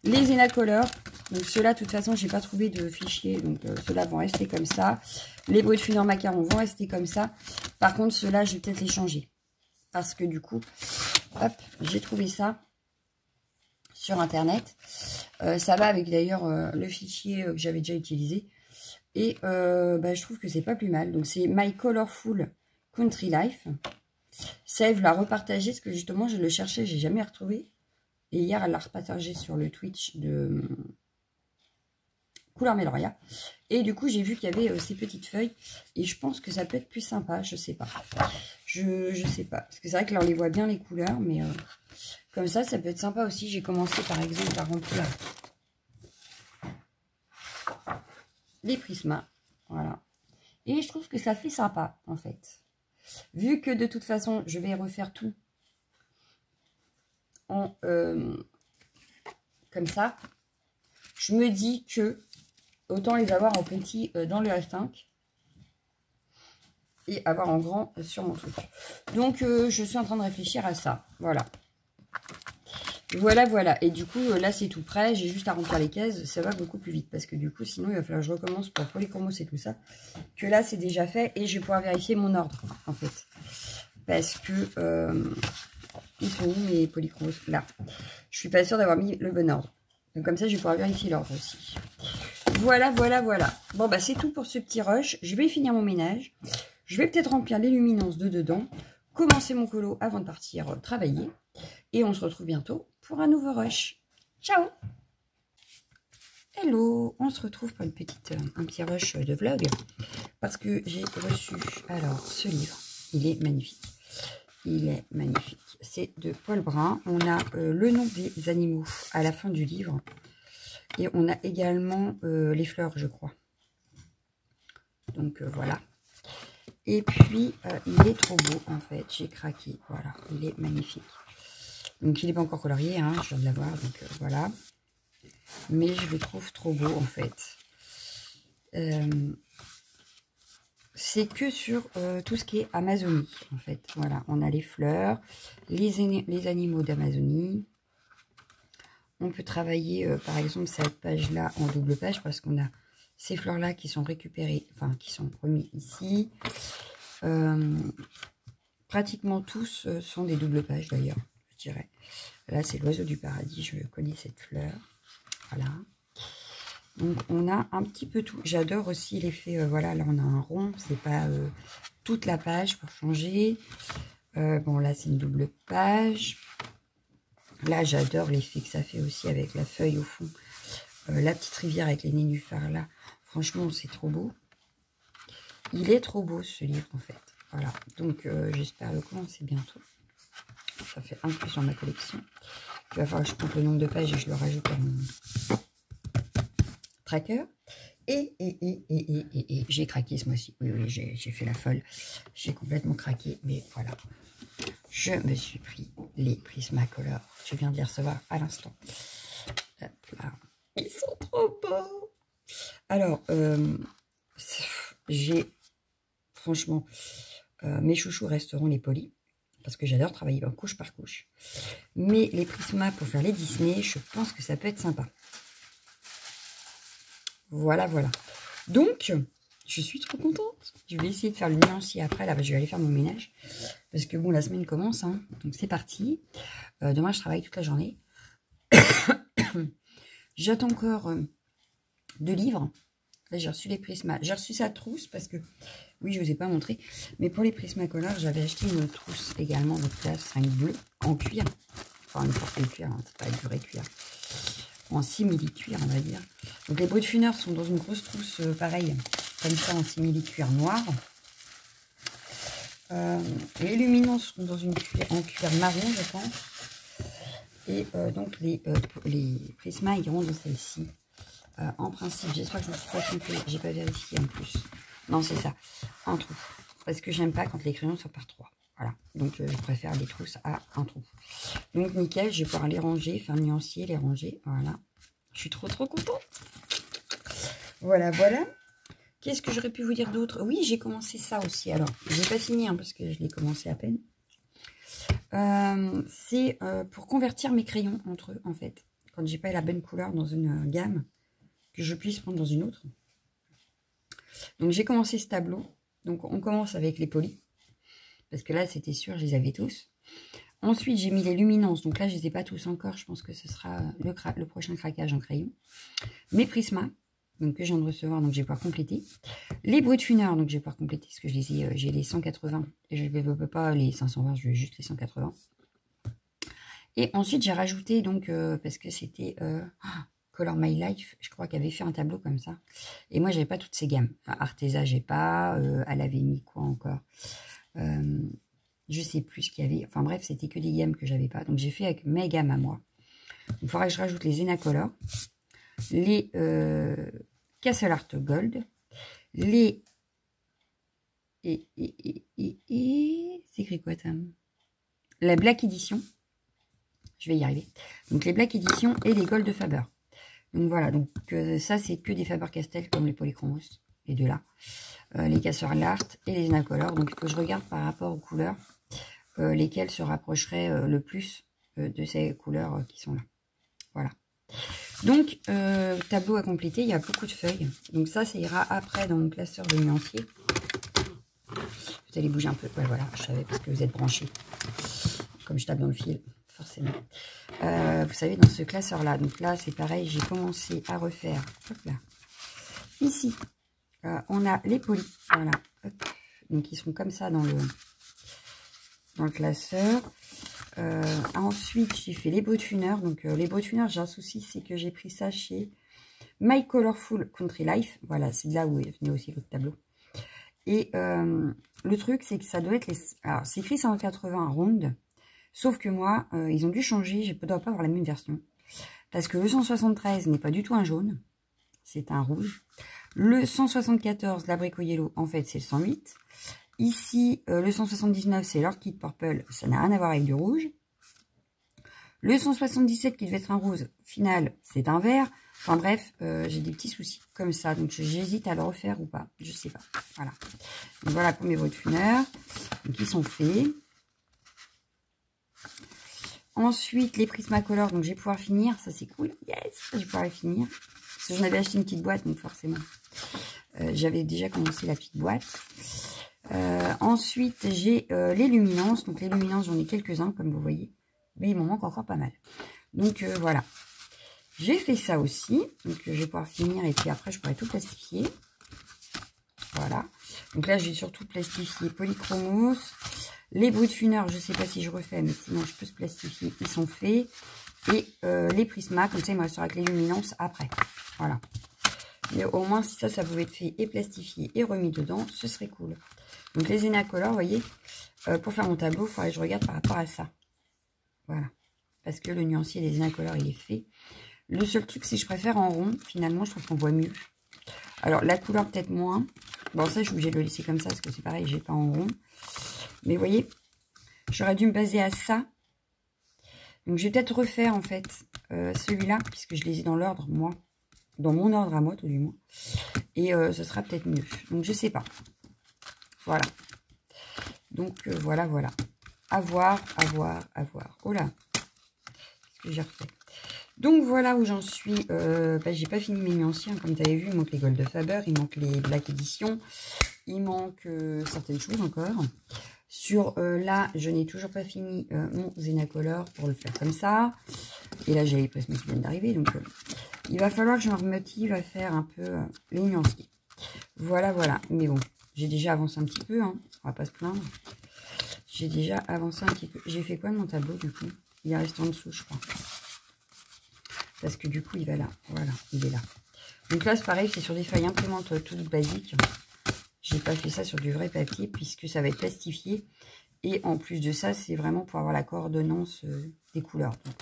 les Enacolor. Donc ceux-là, de toute façon, j'ai pas trouvé de fichier. Donc ceux-là vont rester comme ça. Les bruts de funeur macaron vont rester comme ça. Par contre, ceux-là, je vais peut-être les changer. Parce que du coup, hop, j'ai trouvé ça sur Internet. Ça va avec d'ailleurs le fichier que j'avais déjà utilisé. Et bah, je trouve que c'est pas plus mal. Donc c'est My Colorful Country Life. Sève l'a repartagé parce que justement, je le cherchais, j'ai jamais retrouvé. Et hier, elle l'a repartagé sur le Twitch de Couleur Meloria. Et du coup, j'ai vu qu'il y avait ces petites feuilles. Et je pense que ça peut être plus sympa. Je sais pas. Je sais pas. Parce que c'est vrai que là, on les voit bien les couleurs. Mais comme ça peut être sympa aussi. J'ai commencé par exemple par remplir les prismas. Voilà. Et je trouve que ça fait sympa en fait. Vu que de toute façon, je vais refaire tout en comme ça. Je me dis que autant les avoir en petit dans le F5 et avoir en grand sur mon truc. Donc, je suis en train de réfléchir à ça. Voilà. Voilà, voilà. Et du coup, là, c'est tout prêt. J'ai juste à remplir les caisses. Ça va beaucoup plus vite parce que du coup, sinon, il va falloir que je recommence pour Polychromos et tout ça. Que là, c'est déjà fait et je vais pouvoir vérifier mon ordre, en fait. Parce que... ils sont où mes Polychromos? Là. Je suis pas sûre d'avoir mis le bon ordre. Donc, comme ça, je vais pouvoir vérifier l'ordre aussi. Voilà, voilà, voilà. Bon, bah, c'est tout pour ce petit rush. Je vais finir mon ménage. Je vais peut-être remplir les luminances de dedans. Commencer mon colo avant de partir travailler. Et on se retrouve bientôt pour un nouveau rush. Ciao! Hello! On se retrouve pour un petit rush de vlog. Parce que j'ai reçu, alors, ce livre. Il est magnifique. Il est magnifique. C'est de Paul Brun. On a le nom des animaux à la fin du livre. Et on a également les fleurs, je crois. Donc, voilà. Et puis, il est trop beau, en fait. J'ai craqué. Voilà, il est magnifique. Donc, il n'est pas encore colorié, hein, je viens de l'avoir. Donc, voilà. Mais je le trouve trop beau, en fait. C'est que sur tout ce qui est Amazonie, en fait. Voilà, on a les fleurs, les animaux d'Amazonie. On peut travailler, par exemple, cette page-là en double page parce qu'on a ces fleurs-là qui sont récupérées, enfin, qui sont remises ici. Pratiquement tous sont des doubles pages, d'ailleurs, je dirais. Là, c'est l'oiseau du paradis. Je connais cette fleur. Voilà. Donc, on a un petit peu tout. J'adore aussi l'effet, voilà, là, on a un rond. C'est pas toute la page pour changer. Bon, là, c'est une double page. Là, j'adore l'effet que ça fait aussi avec la feuille au fond. La petite rivière avec les nénuphars là. Franchement, c'est trop beau. Il est trop beau ce livre en fait. Voilà. Donc, j'espère le commencer bientôt. Ça fait un de plus dans ma collection. Il va falloir que je compte le nombre de pages et je le rajoute à mon tracker. Et j'ai craqué ce mois-ci. Oui, oui, j'ai fait la folle. J'ai complètement craqué. Mais voilà. je me suis pris les Prismacolor. Je viens de les recevoir à l'instant. Hop là. Ils sont trop beaux. Alors, j'ai, franchement, mes chouchous resteront les polis. Parce que j'adore travailler en couche par couche. Mais les Prisma pour faire les Disney, je pense que ça peut être sympa. Voilà, voilà. Donc, je suis trop contente. Je vais essayer de faire le nuancier après. Là, je vais aller faire mon ménage. Parce que bon, la semaine commence. Hein, donc, c'est parti. Demain, je travaille toute la journée. J'attends encore 2 livres. Là, j'ai reçu les Prisma. J'ai reçu sa trousse parce que, oui, je ne vous ai pas montré. Mais pour les Prismacolor, j'avais acheté une trousse également de classe 5 bleu en cuir. Enfin, une portée cuir, hein, c'est pas du vrai cuir. En simili-cuir, on va dire. Donc, les bruits de funeur sont dans une grosse trousse pareille, comme ça, en simili-cuir noir. Les luminants sont dans une en cuir marron, je pense. Et donc, les Prisma iront dans celle-ci. En principe, j'espère que je ne me suis pas trompée. J'ai pas vérifié en plus. Non, c'est ça. Un trou. Parce que j'aime pas quand les crayons sont par 3. Voilà. Donc, je préfère les trousses à un trou. Donc, nickel. Je vais pouvoir les ranger, faire le nuancier, les ranger. Voilà. Je suis trop contente. Voilà, voilà. Qu'est-ce que j'aurais pu vous dire d'autre? Oui, j'ai commencé ça aussi. Alors, je n'ai pas fini, hein, parce que je l'ai commencé à peine. C'est pour convertir mes crayons entre eux, en fait. Quand j'ai pas la bonne couleur dans une gamme, que je puisse prendre dans une autre. Donc, j'ai commencé ce tableau. Donc, on commence avec les polis. Parce que là, c'était sûr, je les avais tous. Ensuite, j'ai mis les luminances. Donc là, je ne les ai pas tous encore. Je pense que ce sera le prochain craquage en crayon. Mes Prisma, donc que je viens de recevoir. Donc, je vais pouvoir compléter. Les bruits de funeur. Donc, je vais pouvoir compléter. Parce que j'ai les 180. Et je ne veux pas les 520. Je veux juste les 180. Et ensuite, j'ai rajouté, donc, parce que c'était... Color My Life, je crois qu'elle avait fait un tableau comme ça. Et moi, j'avais pas toutes ces gammes. Enfin, Arteza, j'ai pas. Elle avait mis quoi encore? Je sais plus ce qu'il y avait. Enfin bref, c'était que des gammes que j'avais pas. Donc, j'ai fait avec mes gammes à moi. Il faudra que je rajoute les Enacolor, les Castle Art Gold, les... c'est écrit quoi, Tam? La Black Edition. Je vais y arriver. Donc, les Black Edition et les Gold de Faber. Donc voilà, donc ça c'est que des Faber-Castell comme les Polychromos, les deux là. Les Castle Art et les Enacolor. Donc il faut que je regarde par rapport aux couleurs lesquelles se rapprocheraient le plus de ces couleurs qui sont là. Voilà. Donc tableau à compléter, il y a beaucoup de feuilles. Donc ça ira après dans mon classeur de nuancier. Vous allez bouger un peu. Ouais, voilà, je savais parce que vous êtes branchés. Comme je tape dans le fil. Forcément. Vous savez, dans ce classeur-là, donc là, c'est pareil, j'ai commencé à refaire, hop là, ici, on a les polis, voilà, hop, donc ils sont comme ça dans le classeur. Ensuite, j'ai fait les bruits de funeur, donc les bruits de funeur, j'ai un souci, c'est que j'ai pris ça chez My Colorful Country Life, voilà, c'est de là où venait aussi l'autre tableau. Et le truc, c'est que ça doit être les... Alors, c'est écrit 180 rondes. Sauf que moi, ils ont dû changer, je ne dois pas avoir la même version. Parce que le 173 n'est pas du tout un jaune, c'est un rouge. Le 174, l'abricot yellow, en fait, c'est le 108. Ici, le 179, c'est l'orchid purple, ça n'a rien à voir avec du rouge. Le 177, qui devait être un rose, final, c'est un vert. Enfin bref, j'ai des petits soucis comme ça, donc j'hésite à le refaire ou pas, je sais pas. Voilà. Donc voilà pour mes bruits de funeur. Donc ils sont faits. Ensuite, les Prismacolor, donc je vais pouvoir finir. Ça, c'est cool. Yes, je vais pouvoir les finir. Parce que j'en avais acheté une petite boîte, donc forcément. J'avais déjà commencé la petite boîte. Ensuite, j'ai les luminances. Donc, les luminances, j'en ai quelques-uns, comme vous voyez. Mais il m'en manque encore pas mal. Donc, voilà. J'ai fait ça aussi. Donc, je vais pouvoir finir. Et puis après, je pourrai tout plastifier. Voilà. Donc là, je vais surtout plastifier Polychromos. Les bruits de funeur, je ne sais pas si je refais, mais sinon je peux se plastifier, ils sont faits. Et les Prisma, comme ça il me restera avec les luminances après. Voilà. Mais au moins si ça pouvait être fait et plastifié et remis dedans, ce serait cool. Donc les Enacolor, vous voyez, pour faire mon tableau, il faudrait que je regarde par rapport à ça. Voilà. Parce que le nuancier des Enacolor, il est fait. Le seul truc, c'est que je préfère en rond. Finalement, je trouve qu'on voit mieux. Alors la couleur peut-être moins. Bon ça, je suis obligée de le laisser comme ça, parce que c'est pareil, j'ai pas en rond. Mais vous voyez, J'aurais dû me baser à ça. Donc, je vais peut-être refaire, en fait, celui-là, puisque je les ai dans l'ordre, moi. Dans mon ordre à moi, tout du moins. Et ce sera peut-être mieux. Donc, je sais pas. Voilà. Donc, voilà, voilà. À voir, à voir, à voir. Oh là. Qu'est-ce que j'ai refait? Donc, voilà où j'en suis. J'ai pas fini mes nuanciers. Hein, comme tu avais vu, il manque les Gold de Faber. Il manque les Black Edition. Il manque certaines choses encore. Sur là, je n'ai toujours pas fini mon Zenacolor pour le faire comme ça. Et là, j'ai les Prismes qui viennent d'arriver. Donc, il va falloir que je me remotive à faire un peu les nuanciers. Voilà, voilà. Mais bon, j'ai déjà avancé un petit peu. Hein. On va pas se plaindre. J'ai déjà avancé un petit peu. J'ai fait quoi de mon tableau, du coup? Il reste en dessous, je crois. Parce que du coup, il va là. Voilà, il est là. Donc là, c'est pareil, c'est sur des feuilles imprimantes toutes basiques. J'ai pas fait ça sur du vrai papier puisque ça va être plastifié. Et en plus de ça, c'est vraiment pour avoir la coordonnance des couleurs. Donc,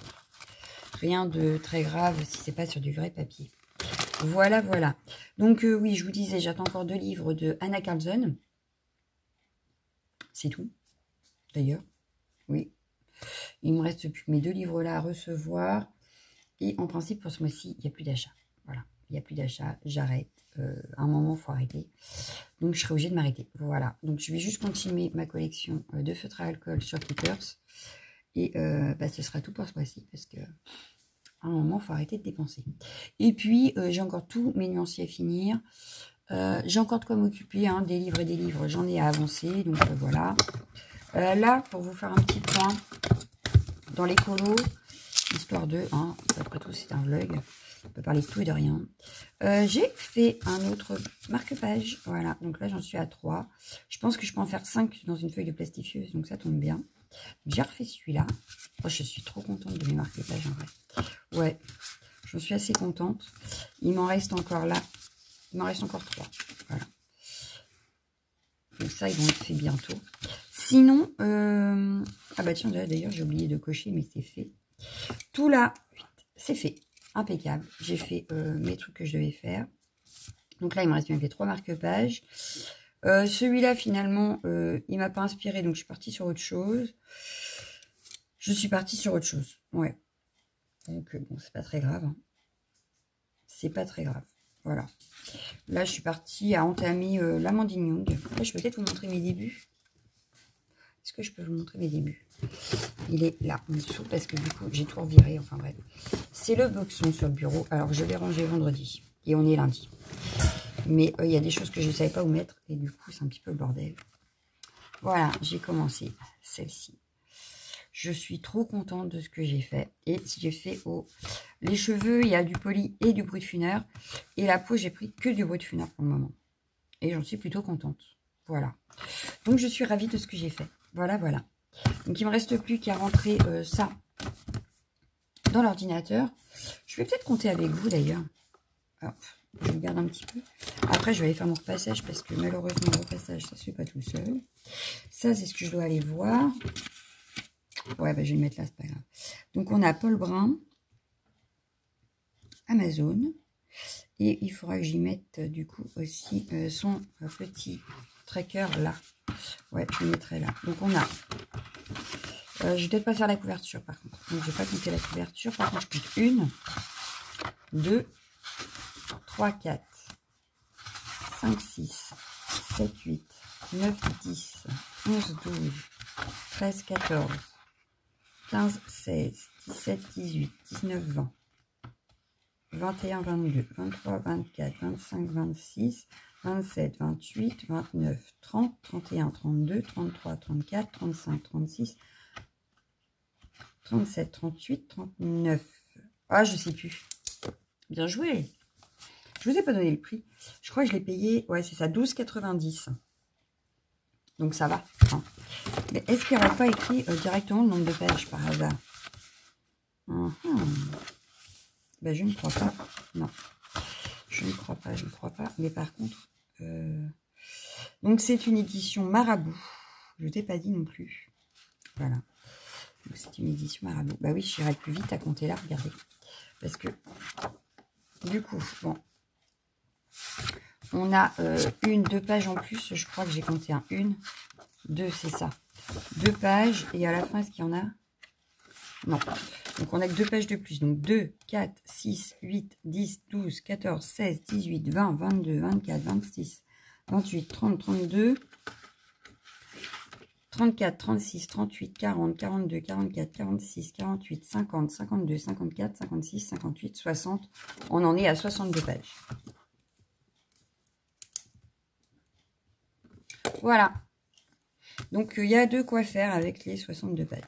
rien de très grave si c'est pas sur du vrai papier. Voilà, voilà. Donc oui, je vous disais, j'attends encore 2 livres de Anna Carlson. C'est tout, d'ailleurs. Oui. Il me reste plus que mes 2 livres-là à recevoir. Et en principe, pour ce mois-ci, il n'y a plus d'achat. Voilà, il n'y a plus d'achat. J'arrête. À un moment, il faut arrêter. Donc, je serai obligée de m'arrêter. Voilà. Donc, je vais juste continuer ma collection de feutres à alcool sur Kickers. Et ce sera tout pour ce mois-ci. Parce que à un moment, il faut arrêter de dépenser. Et puis, j'ai encore tous mes nuanciers à finir. J'ai encore de quoi m'occuper. Hein, des livres et des livres. J'en ai à avancer. Donc, voilà. Là, pour vous faire un petit point dans les colos, histoire de, hein, après tout, c'est un vlog. On peut parler de tout et de rien. J'ai fait un autre marque-page. Voilà, donc là, j'en suis à 3. Je pense que je peux en faire 5 dans une feuille de plastifieuse, donc ça tombe bien. J'ai refait celui-là. Oh, je suis trop contente de mes marque-pages, en vrai. Ouais, j'en suis assez contente. Il m'en reste encore là. Il m'en reste encore 3. Voilà. Donc ça, ils vont être faits bientôt. Sinon, ah bah tiens, d'ailleurs, j'ai oublié de cocher, mais c'est fait. Tout là, c'est fait. Impeccable. J'ai fait mes trucs que je devais faire. Donc là, il me reste bien fait 3 marque-pages. Celui-là, finalement, il m'a pas inspiré, donc je suis partie sur autre chose. Ouais. Donc, bon, c'est pas très grave. Hein. C'est pas très grave. Voilà. Là, je suis partie à entamer l'Amandine Young. Là, je peux peut-être vous montrer mes débuts. Est-ce que je peux vous montrer mes débuts? Il est là, en dessous, parce que du coup, j'ai tout reviré. Enfin, bref. C'est le boxon sur le bureau. Alors, je l'ai rangé vendredi. Et on est lundi. Mais il y a des choses que je ne savais pas où mettre. Et du coup, c'est un petit peu le bordel. Voilà, j'ai commencé celle-ci. Je suis trop contente de ce que j'ai fait. Et j'ai fait les cheveux, il y a du poli et du bruit de funeur. Et la peau, j'ai pris que du bruit de funeur pour le moment. Et j'en suis plutôt contente. Voilà. Donc, je suis ravie de ce que j'ai fait. Voilà, voilà. Donc, il ne me reste plus qu'à rentrer ça dans l'ordinateur. Je vais peut-être compter avec vous, d'ailleurs. Je regarde un petit peu. Après, je vais aller faire mon repassage parce que malheureusement, le repassage, ça ne se fait pas tout seul. Ça, c'est ce que je dois aller voir. Ouais, bah, je vais le mettre là, c'est pas grave. Donc, on a Paul Brun, Amazon. Et il faudra que j'y mette, du coup, aussi son petit tracker là. Ouais, je le mettrai là. Donc, on a... je vais peut-être pas faire la couverture, par contre. Donc, je vais pas compter la couverture. Par contre, je compte 1, 2, 3, 4, 5, 6, 7, 8, 9, 10, 11, 12, 13, 14, 15, 16, 17, 18, 19, 20, 21, 22, 23, 24, 25, 26, 27, 28, 29, 30, 31, 32, 33, 34, 35, 36, 37, 38, 39. Ah, je sais plus. Bien joué. Je vous ai pas donné le prix. Je crois que je l'ai payé, ouais, c'est ça, 12,90. Donc ça va. Hein. Mais est-ce qu'il n'y aurait pas écrit directement le nombre de pages par hasard? Ben, je ne crois pas. Non. Je ne crois pas, je ne crois pas. Mais par contre, donc c'est une édition Marabout. Je ne t'ai pas dit non plus. Voilà. C'est une édition Marabout. Bah oui, j'irai plus vite à compter là, regardez. Parce que, du coup, bon. On a 2 pages en plus. Je crois que j'ai compté un. 1, 2, c'est ça. 2 pages. Et à la fin, est-ce qu'il y en a? Non. Donc, on a que 2 pages de plus. Donc, 2, 4, 6, 8, 10, 12, 14, 16, 18, 20, 22, 24, 26, 28, 30, 32, 34, 36, 38, 40, 42, 44, 46, 48, 50, 52, 54, 56, 58, 60. On en est à 62 pages. Voilà. Donc, il y a de quoi faire avec les 62 pages.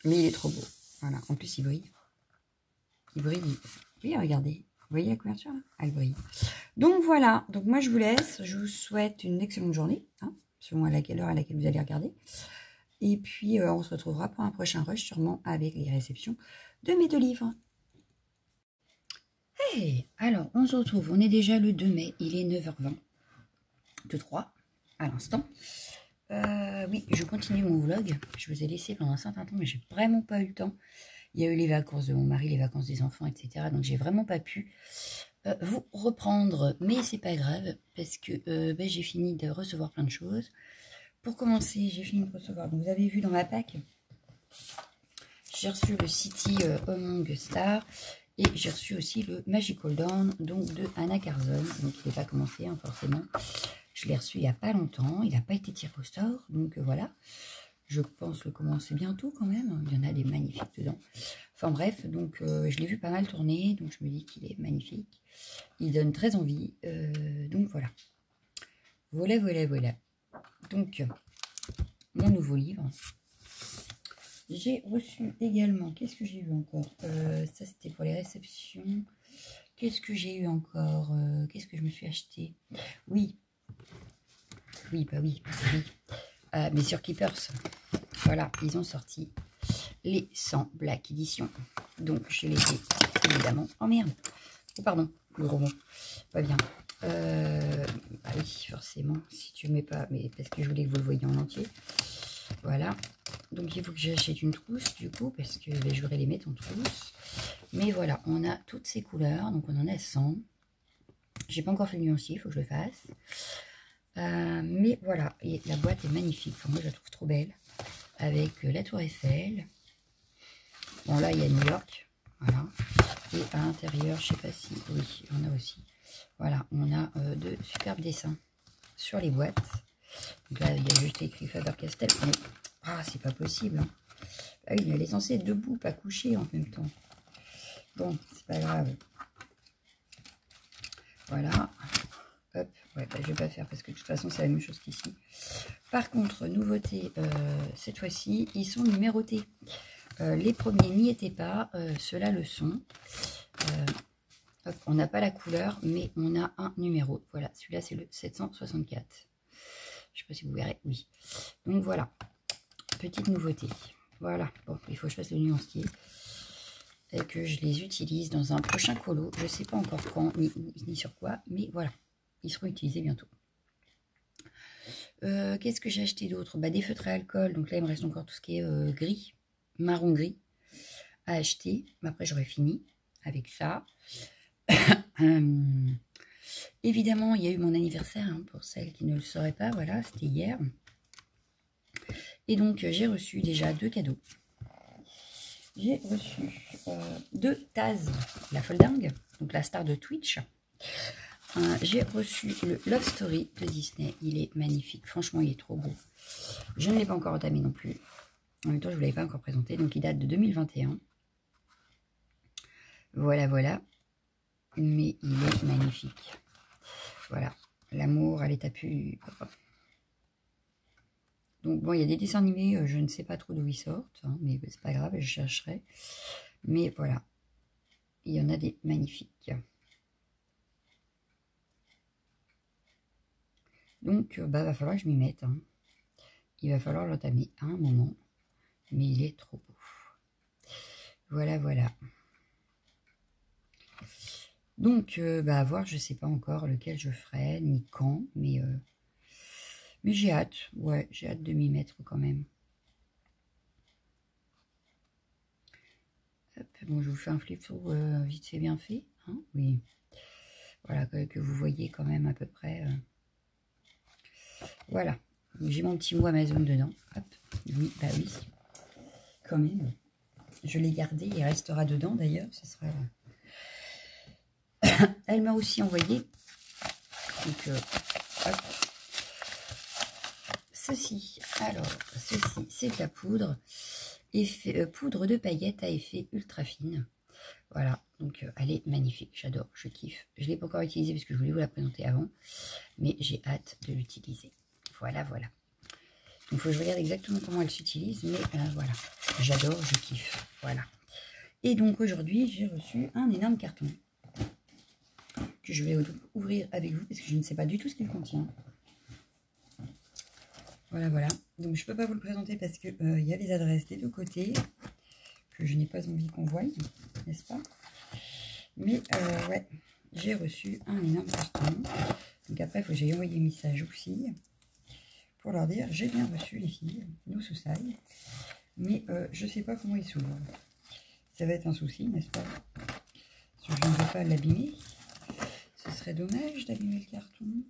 Mais il est trop beau. Voilà. En plus, il brille. Il brille. Oui, regardez. Vous voyez la couverture là? Elle brille. Donc, voilà. Donc, moi, je vous laisse. Je vous souhaite une excellente journée. Hein, selon à laquelle heure à laquelle vous allez regarder. Et puis, on se retrouvera pour un prochain rush, sûrement avec les réceptions de mes 2 livres. Hey, alors, on se retrouve. On est déjà le 2 mai. Il est 9h20. De 3 à l'instant. Oui, je continue mon vlog. Je vous ai laissé pendant un certain temps, mais j'ai vraiment pas eu le temps. Il y a eu les vacances de mon mari, les vacances des enfants, etc. Donc, j'ai vraiment pas pu vous reprendre. Mais c'est pas grave, parce que j'ai fini de recevoir plein de choses. Pour commencer, j'ai fini de recevoir. Donc, vous avez vu dans ma pack, j'ai reçu le City Among Stars. Et j'ai reçu aussi le Magical Dawn, donc de Anna Carzon. Donc, il n'est pas commencé, hein, forcément. Je l'ai reçu il n'y a pas longtemps. Il n'a pas été tiré au sort. Donc, voilà. Je pense le commencer bientôt quand même. Il y en a des magnifiques dedans. Enfin, bref. Donc, je l'ai vu pas mal tourner. Donc, je me dis qu'il est magnifique. Il donne très envie. Donc, voilà. Voilà, voilà, voilà. Donc, mon nouveau livre. J'ai reçu également, qu'est-ce que j'ai eu encore? Ça, c'était pour les réceptions. Qu'est-ce que j'ai eu encore? Qu'est-ce que je me suis acheté? Oui. Oui, bah oui, oui. Mais sur Keepers, voilà, ils ont sorti les 100 Black Edition. Donc, je les ai évidemment... Oh merde! Oh, pardon, le gros mot. Pas bien. Bah oui, forcément, si tu mets pas... Mais parce que je voulais que vous le voyiez en entier. Voilà. Donc, il faut que j'achète une trousse, du coup, parce que je voudrais les mettre en trousse. Mais voilà, on a toutes ces couleurs. Donc, on en a 100. J'ai pas encore fait le nuancier, il faut que je le fasse. Mais voilà, et la boîte est magnifique. Enfin, moi, je la trouve trop belle. Avec la Tour Eiffel. Bon, là, il y a New York. Voilà. Et à l'intérieur, je sais pas si... Oui, on a aussi. Voilà, on a de superbes dessins sur les boîtes. Donc là, il y a juste écrit Faber-Castell. Mais... Ah, c'est pas possible. Hein. Ah oui, mais elle est censée être debout, pas couchée en même temps. Bon, c'est pas grave. Voilà. Hop. Ouais, bah, je vais pas faire parce que de toute façon, c'est la même chose qu'ici. Par contre, nouveauté, cette fois-ci, ils sont numérotés. Les premiers n'y étaient pas. Ceux-là le sont. Hop, on n'a pas la couleur, mais on a un numéro. Voilà, celui-là, c'est le 764. Je sais pas si vous verrez. Oui. Donc, voilà. Petite nouveauté. Voilà. Bon, il faut que je fasse le nuancier. Et que je les utilise dans un prochain colo. Je ne sais pas encore quand, ni sur quoi. Mais voilà. Ils seront utilisés bientôt. Qu'est-ce que j'ai acheté d'autre? Bah, des feutres à alcool. Donc là, il me reste encore tout ce qui est gris. Marron gris. À acheter. Après, j'aurai fini avec ça. Évidemment, il y a eu mon anniversaire. Hein, pour celles qui ne le sauraient pas. Voilà, c'était hier. Et donc, j'ai reçu déjà 2 cadeaux. J'ai reçu 2 Taz, la foldingue, donc la star de Twitch. J'ai reçu le Love Story de Disney. Il est magnifique. Franchement, il est trop beau. Je ne l'ai pas encore entamé non plus. En même temps, je ne vous l'avais pas encore présenté. Donc, il date de 2021. Voilà, voilà. Mais il est magnifique. Voilà. L'amour à l'état pur. Donc, bon, il y a des dessins animés, je ne sais pas trop d'où ils sortent, hein, mais c'est pas grave, je chercherai. Mais voilà, il y en a des magnifiques. Donc, bah, va falloir que je m'y mette. Hein. Il va falloir l'entamer à un moment, mais il est trop beau. Voilà, voilà. Donc, bah, à voir, je ne sais pas encore lequel je ferai, ni quand, mais j'ai hâte, ouais, j'ai hâte de m'y mettre quand même. Hop, bon, je vous fais un flip-through vite fait bien fait, hein, oui. Voilà, que vous voyez quand même à peu près. Voilà, J'ai mon petit mot Amazon dedans. Hop. Oui, bah oui. Quand même. Je l'ai gardé. Il restera dedans d'ailleurs. Ce sera... Elle m'a aussi envoyé. Donc, hop. Ceci. Alors, ceci, c'est de la poudre. Poudre de paillettes à effet ultra fine. Voilà. Donc, elle est magnifique. J'adore. Je kiffe. Je ne l'ai pas encore utilisée parce que je voulais vous la présenter avant. Mais j'ai hâte de l'utiliser. Voilà, voilà. Il faut que je regarde exactement comment elle s'utilise, mais voilà, j'adore, je kiffe, voilà. Et donc aujourd'hui, j'ai reçu un énorme carton que je vais ouvrir avec vous parce que je ne sais pas du tout ce qu'il contient. Voilà, voilà. Donc je ne peux pas vous le présenter parce que il y a les adresses des deux côtés que je n'ai pas envie qu'on voie, n'est-ce pas? Mais ouais, j'ai reçu un énorme carton. Donc après, il faut que j'aille envoyer un message aux filles pour leur dire j'ai bien reçu les filles, nos sous-sailles, mais je ne sais pas comment ils s'ouvrent. Ça va être un souci, n'est-ce pas? Parce que je ne veux pas l'abîmer. Ce serait dommage d'abîmer le carton.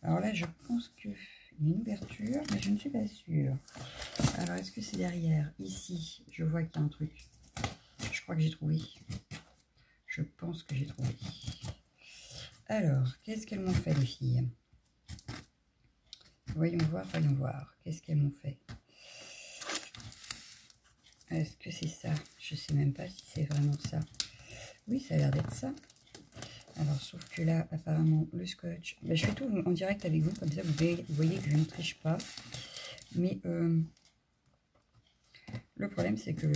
Alors là, je pense qu'il y a une ouverture, mais je ne suis pas sûre. Alors, est-ce que c'est derrière? Ici, je vois qu'il y a un truc. Je crois que j'ai trouvé. Je pense que j'ai trouvé. Alors, qu'est-ce qu'elles m'ont fait, les filles? Voyons voir, voyons voir. Qu'est-ce qu'elles m'ont fait? Est-ce que c'est ça? Je ne sais même pas si c'est vraiment ça. Oui, ça a l'air d'être ça. Alors, sauf que là, apparemment, le scotch... Ben, je fais tout en direct avec vous, comme ça, vous voyez que je ne triche pas. Mais le problème, c'est que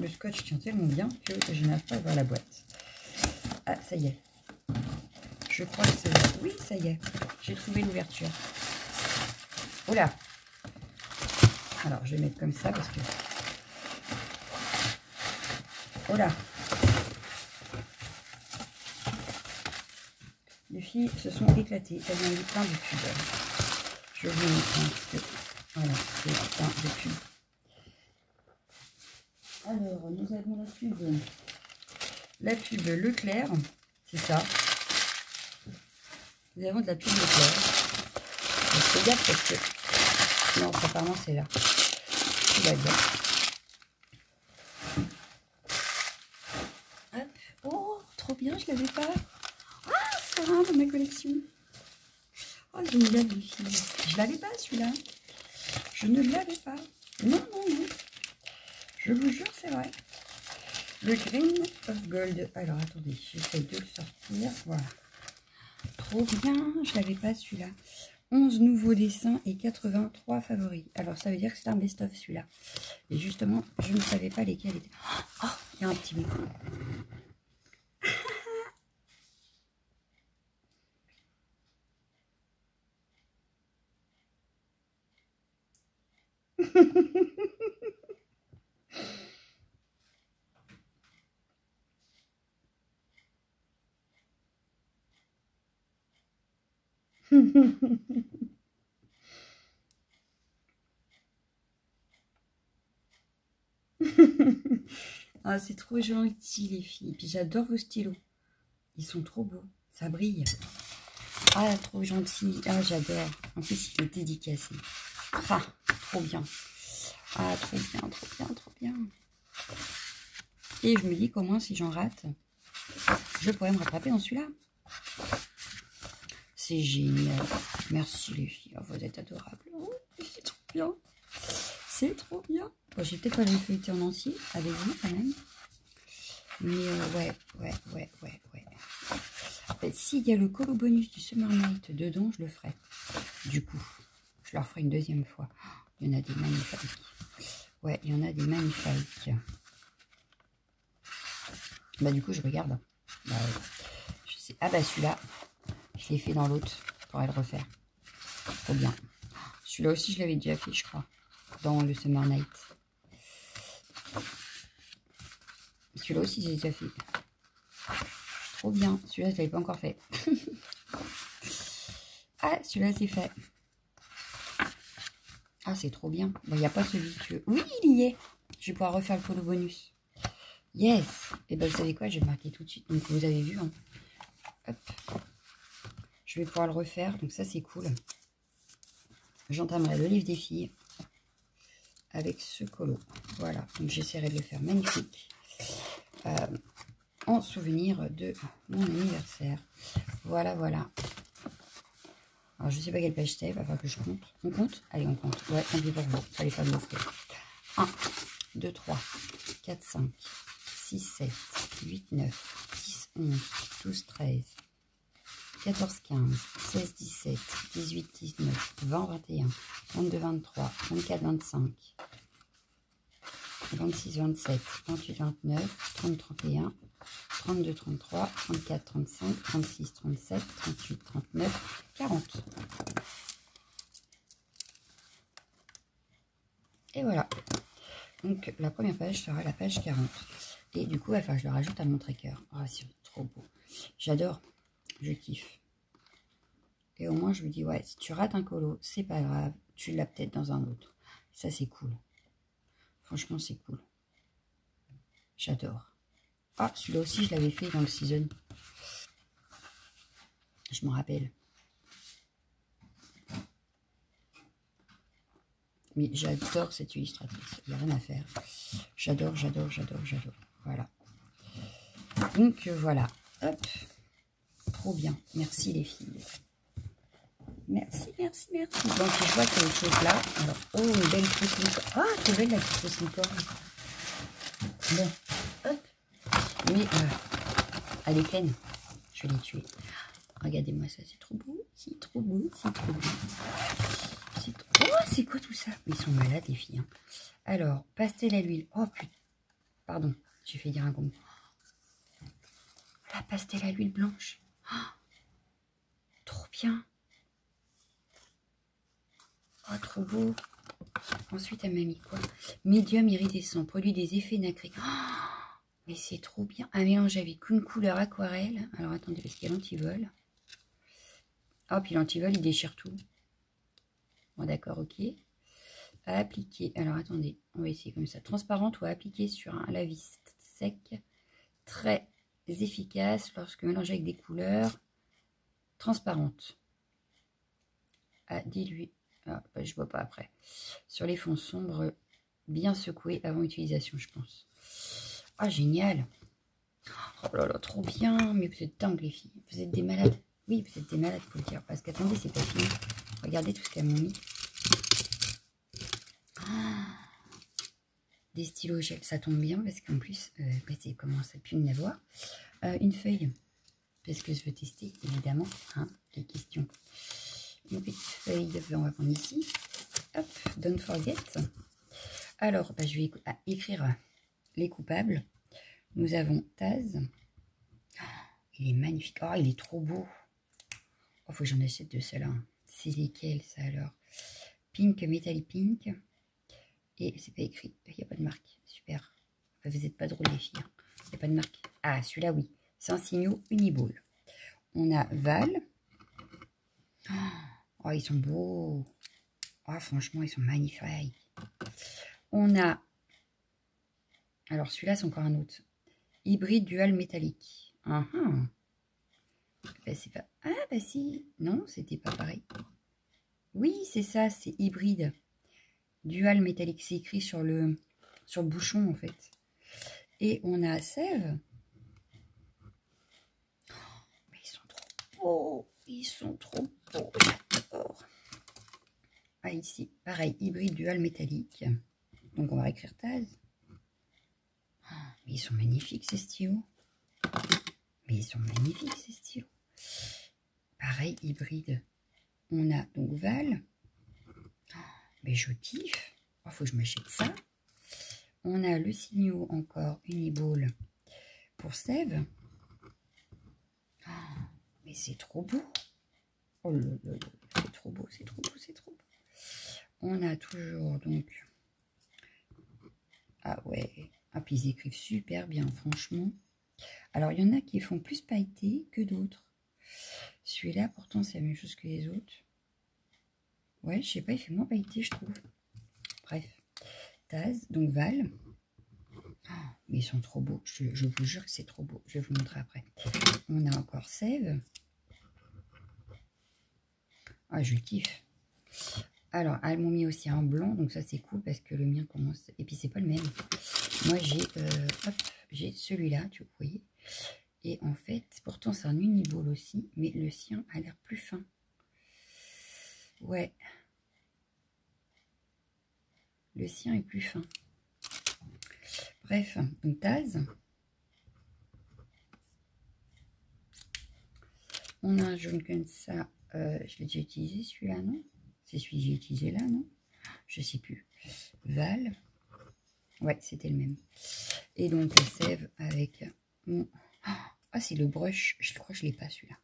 le scotch tient tellement bien que je n'arrive pas à voir la boîte. Ah, ça y est. Je crois que c'est... Oui, ça y est. J'ai trouvé l'ouverture. Oh là! Alors, je vais mettre comme ça parce que... Oh là! Les filles se sont éclatées. Elles ont eu plein de pubs. Je vous montre. Voilà, c'est plein de pubs. Alors, nous avons la pub. La pub Leclerc. C'est ça. Nous avons de la pub Leclerc. Je fais gaffe parce que... Non, apparemment c'est là. Tout va bien. Hop. Oh, trop bien, je l'avais pas. Ah, c'est un de ma collection. Oh, je me lave les filles. Je l'avais pas celui-là. Je ne l'avais pas. Non, non, non. Je vous jure, c'est vrai. Le Green of Gold. Alors, attendez, j'essaie de le sortir. Voilà. Trop bien. Je l'avais pas celui-là. 11 nouveaux dessins et 83 favoris. Alors, ça veut dire que c'est un best-of celui-là. Et justement, je ne savais pas lesquels étaient. Oh, il y a un petit bout. Ah, c'est trop gentil, les filles. Puis j'adore vos stylos. Ils sont trop beaux. Ça brille. Ah, trop gentil. Ah, j'adore. En plus, il est dédicacé. Ah, trop bien. Ah, trop bien, trop bien, trop bien. Et je me dis qu'au moins, si j'en rate, je pourrais me rattraper dans celui-là. C'est génial. Merci, les filles. Oh, vous êtes adorables. Oh, c'est trop bien. C'est trop bien. Bon, j'ai peut-être pas les feuilletés en entier avec vous, quand même. Mais ouais. S'il y a le colo bonus du Summer Night dedans, je le ferai. Du coup, je le referai une deuxième fois. Il y en a des magnifiques. Ouais, il y en a des magnifiques. Bah du coup, je regarde. Bah, je sais. Ah bah celui-là, je l'ai fait dans l'autre. Je pourrais le refaire. Trop bien. Celui-là aussi, je l'avais déjà fait, je crois. Dans le Summer Night. Celui-là aussi, j'ai déjà fait. Trop bien. Celui-là, je ne l'avais pas encore fait. Ah, celui-là, c'est fait. Ah, c'est trop bien. Bon, il n'y a pas celui que... Oui, il y est. Je vais pouvoir refaire le polo bonus. Yes. Et ben, vous savez quoi? Je vais le marquer tout de suite. Donc, vous avez vu. Hein. Hop. Je vais pouvoir le refaire. Donc, ça, c'est cool. j'entamerai le livre des filles avec ce colo. Voilà, donc j'essaierai de le faire magnifique en souvenir de mon anniversaire. Voilà, voilà. Alors, je sais pas quelle page c'est, il va falloir que je compte. On compte? Allez, on compte. Ouais, comptez pour vous. Fallait pas m'offrir. 1, 2, 3, 4, 5, 6, 7, 8, 9, 10, 11, 12, 13, 14, 15, 16, 17, 18, 19, 20, 21, 22, 23, 24, 25, 26, 27, 28, 29, 30, 31, 32, 33, 34, 35, 36, 37, 38, 39, 40. Et voilà. Donc la première page sera la page 40. Et du coup, il va falloir que je le rajoute à mon tracker. Ah, c'est trop beau. J'adore. Je kiffe. Et au moins, je me dis, ouais, si tu rates un colo, c'est pas grave. Tu l'as peut-être dans un autre. Ça, c'est cool. Franchement, c'est cool. J'adore. Ah, celui-là aussi, je l'avais fait dans le season. Je m'en rappelle. Mais j'adore cette illustratrice. Il n'y a rien à faire. J'adore, j'adore, j'adore, j'adore. Voilà. Donc, voilà. Hop. Trop bien. Merci, les filles. Merci, merci, merci. Donc, je vois qu'il y a autre chose là. Alors, oh, une belle fausse licorne. Ah, trop belle la petite fausse licorne. Bon. Hop. Mais, elle est pleine. Je vais les tuer. Regardez-moi ça, c'est trop beau. C'est trop beau, c'est trop beau. Oh, c'est quoi tout ça? Ils sont malades, les filles. Hein. Alors, pastel à l'huile. Oh, putain. Pardon, j'ai fait dire un gros mot. La pastel à l'huile blanche. Oh, trop bien. Oh, trop beau. Ensuite, elle m'a mis quoi? Médium iridescent, produit des effets nacrés. Oh, mais c'est trop bien. Un mélange avec une couleur aquarelle. Alors, attendez, parce qu'il y a l'antivol. Oh, puis l'antivol, il déchire tout. Bon, d'accord, ok. À appliquer. Alors, attendez, on va essayer comme ça. Transparente ou à appliquer sur un lave-vis sec. Très efficace lorsque mélangé avec des couleurs transparentes. À diluer. Ah, bah, je vois pas après. Sur les fonds sombres, bien secoués avant utilisation, je pense. Ah, génial. Oh là là, trop bien. Mais vous êtes dingues, les filles. Vous êtes des malades. Oui, vous êtes des malades, faut le dire. Parce qu'attendez, c'est pas fini. Regardez tout ce qu'elles m'ont mis. Des stylos gel, ça tombe bien parce qu'en plus, c'est comment ça pue de n'avoir. Une feuille, parce que je veux tester, évidemment, hein, les questions. Une petite feuille, on va prendre ici. Hop, don't forget. Alors, bah, je vais écrire les coupables. Nous avons Taz. Oh, il est magnifique. Oh, il est trop beau. Oh, faut que j'en achète de ceux-là. C'est lesquels, ça, alors? Pink, Metallic Pink. Et c'est pas écrit, il n'y a pas de marque. Super. Enfin, vous n'êtes pas drôles, les filles. Il n'y a pas de marque. Ah, celui-là, oui. C'est un signaux Uniball. On a Val. Oh, ils sont beaux. Oh, franchement, ils sont magnifiques. On a... Alors, celui-là, c'est encore un autre. Hybride dual métallique. Ben, c'est pas... Ah, bah si. Non, c'était pas pareil. Oui, c'est ça, c'est hybride. Dual métallique, c'est écrit sur le bouchon, en fait. Et on a Sève. Oh, mais ils sont trop beaux. Ils sont trop beaux. J'adore. Ah, ici, pareil, hybride dual métallique. Donc, on va écrire Taz. Oh, mais ils sont magnifiques, ces stylos. Mais ils sont magnifiques, ces stylos. Pareil, hybride. On a donc Val. Oh, mais je kiffe. Il faut que je m'achète ça. On a le signaux encore Uniball pour Sève. Oh, mais c'est trop beau. Oh là là là, c'est trop beau, c'est trop beau, c'est trop beau. On a toujours donc... Ah ouais. Ah, puis ils écrivent super bien, franchement. Alors, il y en a qui font plus pailleté que d'autres. Celui-là, pourtant, c'est la même chose que les autres. Ouais, je sais pas, il fait moins pailleté, je trouve. Bref. Taz, donc Val. Oh, mais ils sont trop beaux. Je vous jure que c'est trop beau. Je vais vous montrer après. On a encore Sève. Ah, je kiffe. Alors, elles m'ont mis aussi un blanc, donc ça c'est cool parce que le mien commence... Et puis c'est pas le même. Moi j'ai celui-là, tu vois. Et en fait, pourtant c'est un uniball aussi, mais le sien a l'air plus fin. Ouais. Le sien est plus fin. Bref, donc Taz. On a un jaune comme ça. Je l'ai déjà utilisé celui-là, non? C'est celui que j'ai utilisé là, non? Je sais plus. Val. Ouais, c'était le même. Et donc sève avec mon... Ah, c'est le brush. Je crois que je l'ai pas celui-là.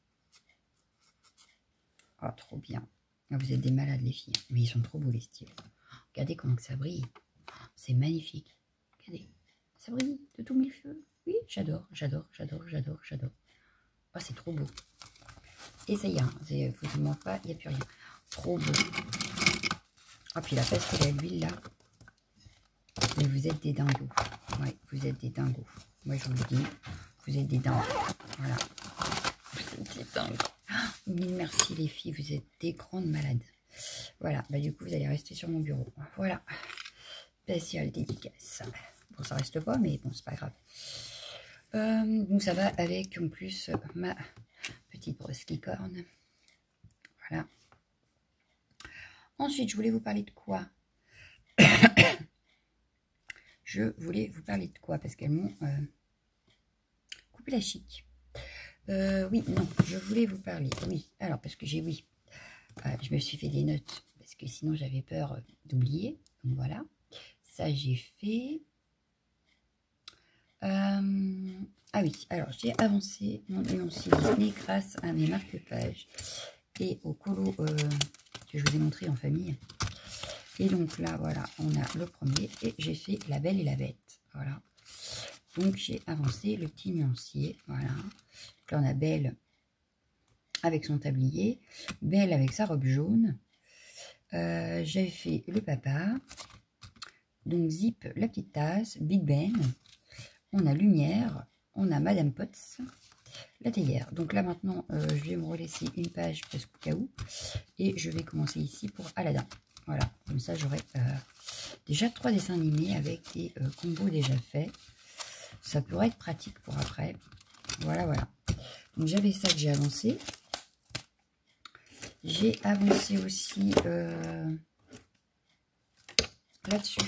Oh, trop bien. Ah, vous êtes des malades les filles. Mais ils sont trop beaux les styles. Regardez comment que ça brille. C'est magnifique. Regardez. Ça brille de tous mille feux. Oui, j'adore, j'adore, j'adore, j'adore, j'adore. Oh, c'est trop beau. Et ça y est, vous ne manque pas, il n'y a plus rien. Trop beau. Ah, puis la pastille à l'huile là. Mais vous êtes des dingos. Ouais, vous êtes des dingos. Moi, je vous le dis, vous êtes des dingos. Voilà. Vous êtes des dingos. Mille merci les filles, vous êtes des grandes malades. Voilà, bah du coup, vous allez rester sur mon bureau. Voilà. Spécial dédicace. Bon, ça reste pas, mais bon, c'est pas grave. Donc, ça va avec, en plus, ma petite brosse licorne. Voilà. Ensuite, je voulais vous parler de quoi? Je voulais vous parler de quoi? Parce qu'elles m'ont coupé la chic. Oui, non, je voulais vous parler. Oui, alors, parce que je me suis fait des notes. Parce que sinon, j'avais peur d'oublier. Donc, voilà. Ça, j'ai fait. Ah oui, alors, j'ai avancé mon énoncé Disney grâce à mes marque-pages et au colo que je vous ai montré en famille. Et donc là, voilà, on a le premier et j'ai fait La Belle et la Bête. Voilà. Donc, j'ai avancé le petit nuancier. Voilà. Donc là, on a Belle avec son tablier, Belle avec sa robe jaune. J'avais fait le papa. Donc, Zip, la petite tasse, Big Ben. On a Lumière. On a Madame Potts, la théière. Donc là, maintenant, je vais me relaisser une page parce qu'au cas où. Et je vais commencer ici pour Aladdin. Voilà, comme ça j'aurai déjà 3 dessins animés avec des combos déjà faits. Ça pourrait être pratique pour après. Voilà, voilà. Donc j'avais ça que j'ai avancé. J'ai avancé aussi là-dessus.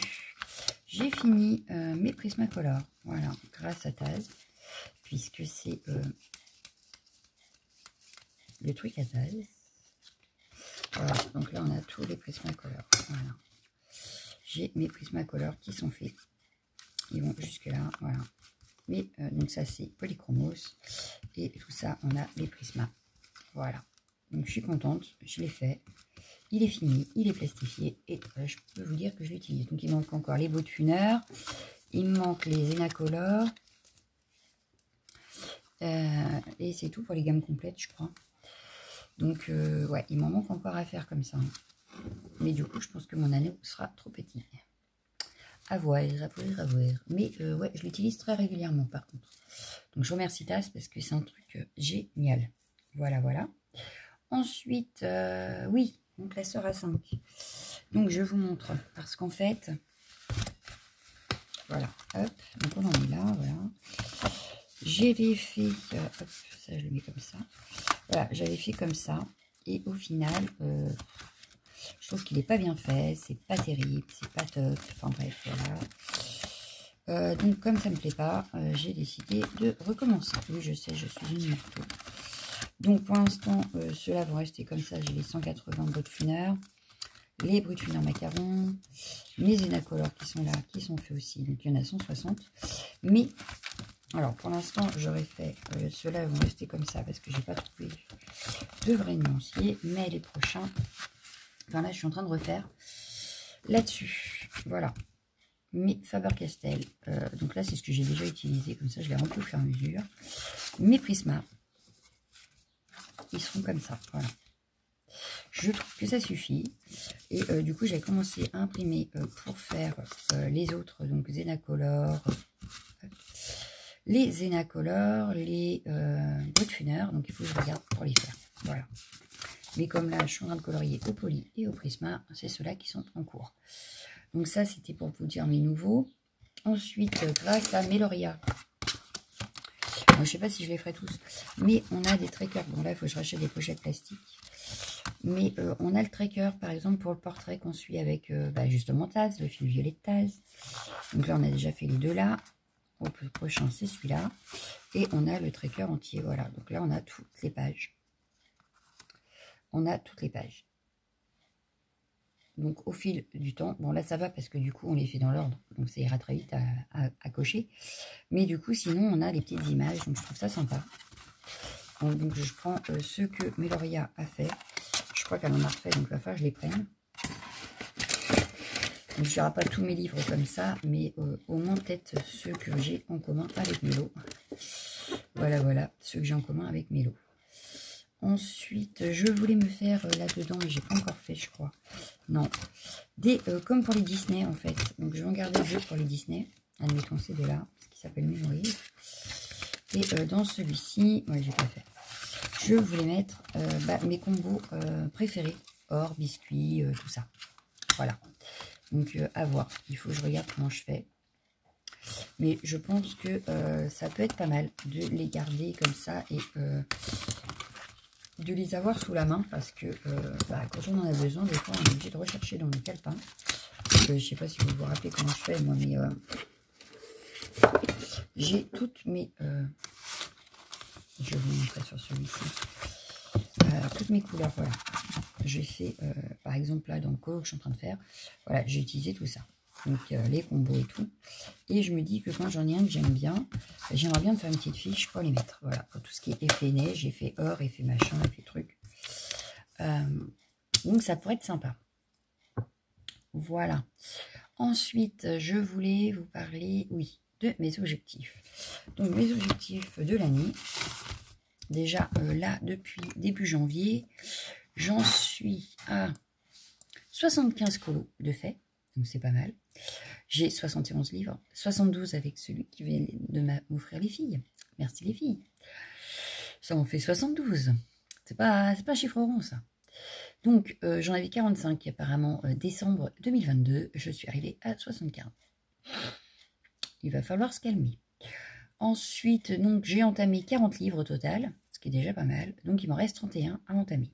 J'ai fini mes Prismacolor. Voilà, grâce à Taz. Puisque c'est le truc à Taz. Voilà, donc là on a tous les Prismacolor. Voilà. J'ai mes Prismacolor qui sont faits. Ils vont jusque là, voilà. Mais donc ça c'est Polychromos. Et tout ça, on a les Prismas. Voilà. Donc je suis contente, je l'ai fait. Il est fini, il est plastifié. Et je peux vous dire que je l'utilise. Donc il manque encore les Boatfunner. Il me manque les Zenacolor. Et c'est tout pour les gammes complètes, je crois. Donc, ouais, il m'en manque encore à faire comme ça. Mais du coup, je pense que mon anneau sera trop petit. À voir, à voir, à voir. Mais, ouais, je l'utilise très régulièrement, par contre. Donc, je remercie Taz parce que c'est un truc génial. Voilà, voilà. Ensuite, oui, mon classeur à 5. Donc, je vous montre. Parce qu'en fait, voilà, hop. Donc, on en est là, voilà. J'avais fait, hop, ça, je le mets comme ça. Voilà, j'avais fait comme ça. Et au final, je trouve qu'il n'est pas bien fait. C'est pas terrible. C'est pas top. Enfin bref, voilà. Donc, comme ça ne me plaît pas, j'ai décidé de recommencer. Oui, je sais, je suis une marteau. Donc, pour l'instant, ceux-là vont rester comme ça. J'ai les 180 Boatfunner. Les Brutfunner macarons. Mes Zenacolor qui sont là, qui sont faits aussi. Donc, il y en a 160. Mais... alors, pour l'instant, j'aurais fait, ceux-là vont rester comme ça parce que j'ai pas trouvé de vrai nuancier. Mais les prochains, enfin là, je suis en train de refaire là-dessus. Voilà. Mes Faber-Castell. Donc là, c'est ce que j'ai déjà utilisé. Comme ça, je les remplis au fur et à mesure. Mes Prisma. Ils seront comme ça. Voilà. Je trouve que ça suffit. Et du coup, j'ai commencé à imprimer pour faire les autres. Donc, Zenacolor. Les Zenacolor, les Boatfunner, donc il faut que je regarde pour les faire. Voilà. Mais comme là, je suis en train de colorier au Poly et au Prisma, c'est ceux-là qui sont en cours. Donc ça, c'était pour vous dire mes nouveaux. Ensuite, grâce à Meloria. Moi, je ne sais pas si je les ferai tous. Mais on a des trackers. Bon, là, il faut que je rachète des pochettes plastiques. Mais on a le tracker, par exemple, pour le portrait qu'on suit avec justement Taz, le fil violet de Taz. Donc là, on a déjà fait les deux là. Au prochain, c'est celui-là. Et on a le tracker entier. Voilà. Donc là, on a toutes les pages. On a toutes les pages. Donc au fil du temps, bon là ça va parce que du coup on les fait dans l'ordre, donc ça ira très vite à cocher. Mais du coup sinon on a les petites images, donc je trouve ça sympa. Donc je prends ceux que Meloria a fait. Je crois qu'elle en a refait, donc il va falloir que je les prenne. Donc je n'aurai pas tous mes livres comme ça, mais au moins peut-être ceux que j'ai en commun avec Mélo. Voilà, voilà, ceux que j'ai en commun avec Mélo. Ensuite, je voulais me faire là-dedans, mais j'ai pas encore fait, je crois. Non. Des, comme pour les Disney, en fait. Donc, je vais en garder deux pour les Disney. Admettons ces deux-là, ce qui s'appelle Memory. Et dans celui-ci, ouais, j'ai pas fait. Je voulais mettre mes combos préférés. Or, biscuits, tout ça. Voilà. Donc, à voir. Il faut que je regarde comment je fais. Mais je pense que ça peut être pas mal de les garder comme ça et... de les avoir sous la main parce que quand on en a besoin, des fois on est obligé de rechercher dans les calepins. Je ne sais pas si vous vous rappelez comment je fais moi, mais j'ai toutes mes je vais vous montrer sur celui-ci toutes mes couleurs. Voilà, j'ai fait par exemple là dans le colo que je suis en train de faire, voilà, j'ai utilisé tout ça, donc les combos et tout, et je me dis que quand j'en ai un que j'aime bien, j'aimerais bien me faire une petite fiche pour les mettre. Voilà, pour tout ce qui est effet neige, effet or, effet machin, effet truc. Donc ça pourrait être sympa. Voilà. Ensuite, je voulais vous parler, oui, de mes objectifs. Donc mes objectifs de l'année. Déjà là, depuis début janvier, j'en suis à 75 colos de fait. Donc c'est pas mal. J'ai 71 livres, 72 avec celui qui vient de m'offrir les filles. Merci les filles. Ça en fait 72. C'est pas chiffre rond ça. Donc j'en avais 45 apparemment décembre 2022. Je suis arrivée à 75. Il va falloir se calmer. Ensuite, donc j'ai entamé 40 livres au total, ce qui est déjà pas mal. Donc il m'en reste 31 à entamer.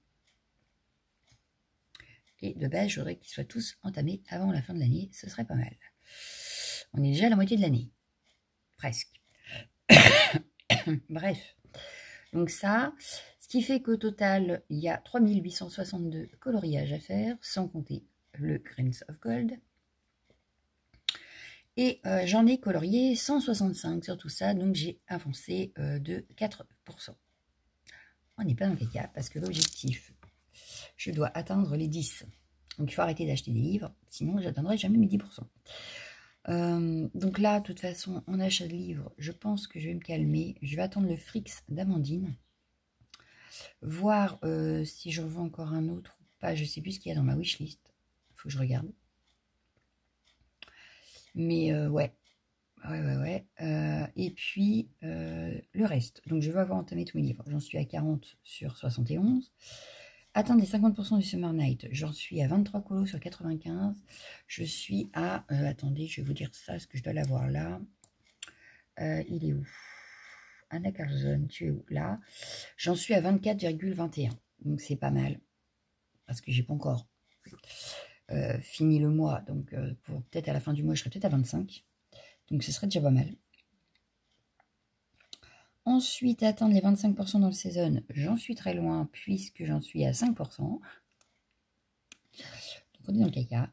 Et de base, j'aurais qu'ils soient tous entamés avant la fin de l'année. Ce serait pas mal. On est déjà à la moitié de l'année. Presque. Bref. Donc ça, ce qui fait qu'au total, il y a 3862 coloriages à faire, sans compter le Grains of Gold. Et j'en ai colorié 165 sur tout ça, donc j'ai avancé de 4%. On n'est pas dans le caca, parce que l'objectif, je dois atteindre les 10. Donc il faut arrêter d'acheter des livres, sinon j'atteindrai jamais mes 10%. Donc là, de toute façon, en achat de livres, je pense que je vais me calmer. Je vais attendre le Frix d'Amandine. Voir si j'en vends encore un autre ou pas. Je ne sais plus ce qu'il y a dans ma wishlist. Il faut que je regarde. Mais ouais. Et puis, le reste. Donc, je vais avoir entamé tous mes livres. J'en suis à 40 sur 71. Atteindre les 50% du Summer Night. J'en suis à 23 colos sur 95. Je suis à... attendez, je vais vous dire ça, parce que je dois l'avoir là. Il est où? Anna Carlson, tu es où? Là. J'en suis à 24,21. Donc, c'est pas mal. Parce que j'ai pas encore fini le mois. Donc, peut-être à la fin du mois, je serai peut-être à 25. Donc, ce serait déjà pas mal. Ensuite, atteindre les 25% dans le saison, j'en suis très loin puisque j'en suis à 5%. Donc, on est dans le caca.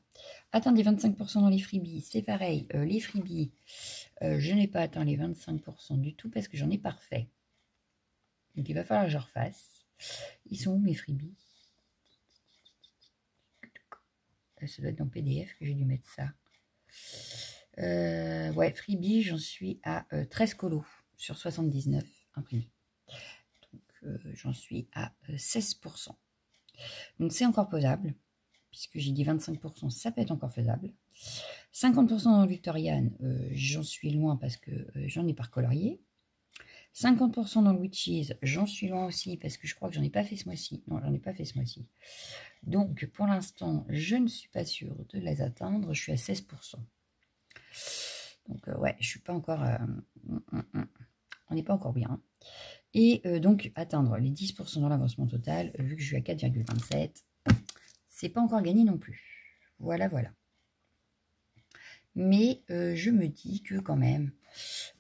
Atteindre les 25% dans les freebies, c'est pareil. Les freebies, je n'ai pas atteint les 25% du tout parce que j'en ai pas refait. Donc, il va falloir que je refasse. Ils sont où mes freebies? Ça doit être dans PDF que j'ai dû mettre ça. Ouais, freebie, j'en suis à 13 colos sur 79 imprimés. Donc, j'en suis à 16%. Donc, c'est encore faisable, puisque j'ai dit 25%, ça peut être encore faisable. 50% dans le Victorian, j'en suis loin parce que j'en ai pas recolorié. 50% dans le Witches, j'en suis loin aussi parce que je crois que j'en ai pas fait ce mois-ci. Non, j'en ai pas fait ce mois-ci. Donc, pour l'instant, je ne suis pas sûre de les atteindre. Je suis à 16%. Donc, ouais, je suis pas encore... on n'est pas encore bien. Et donc, atteindre les 10% dans l'avancement total, vu que je suis à 4,27, c'est pas encore gagné non plus. Voilà, voilà. Mais je me dis que quand même,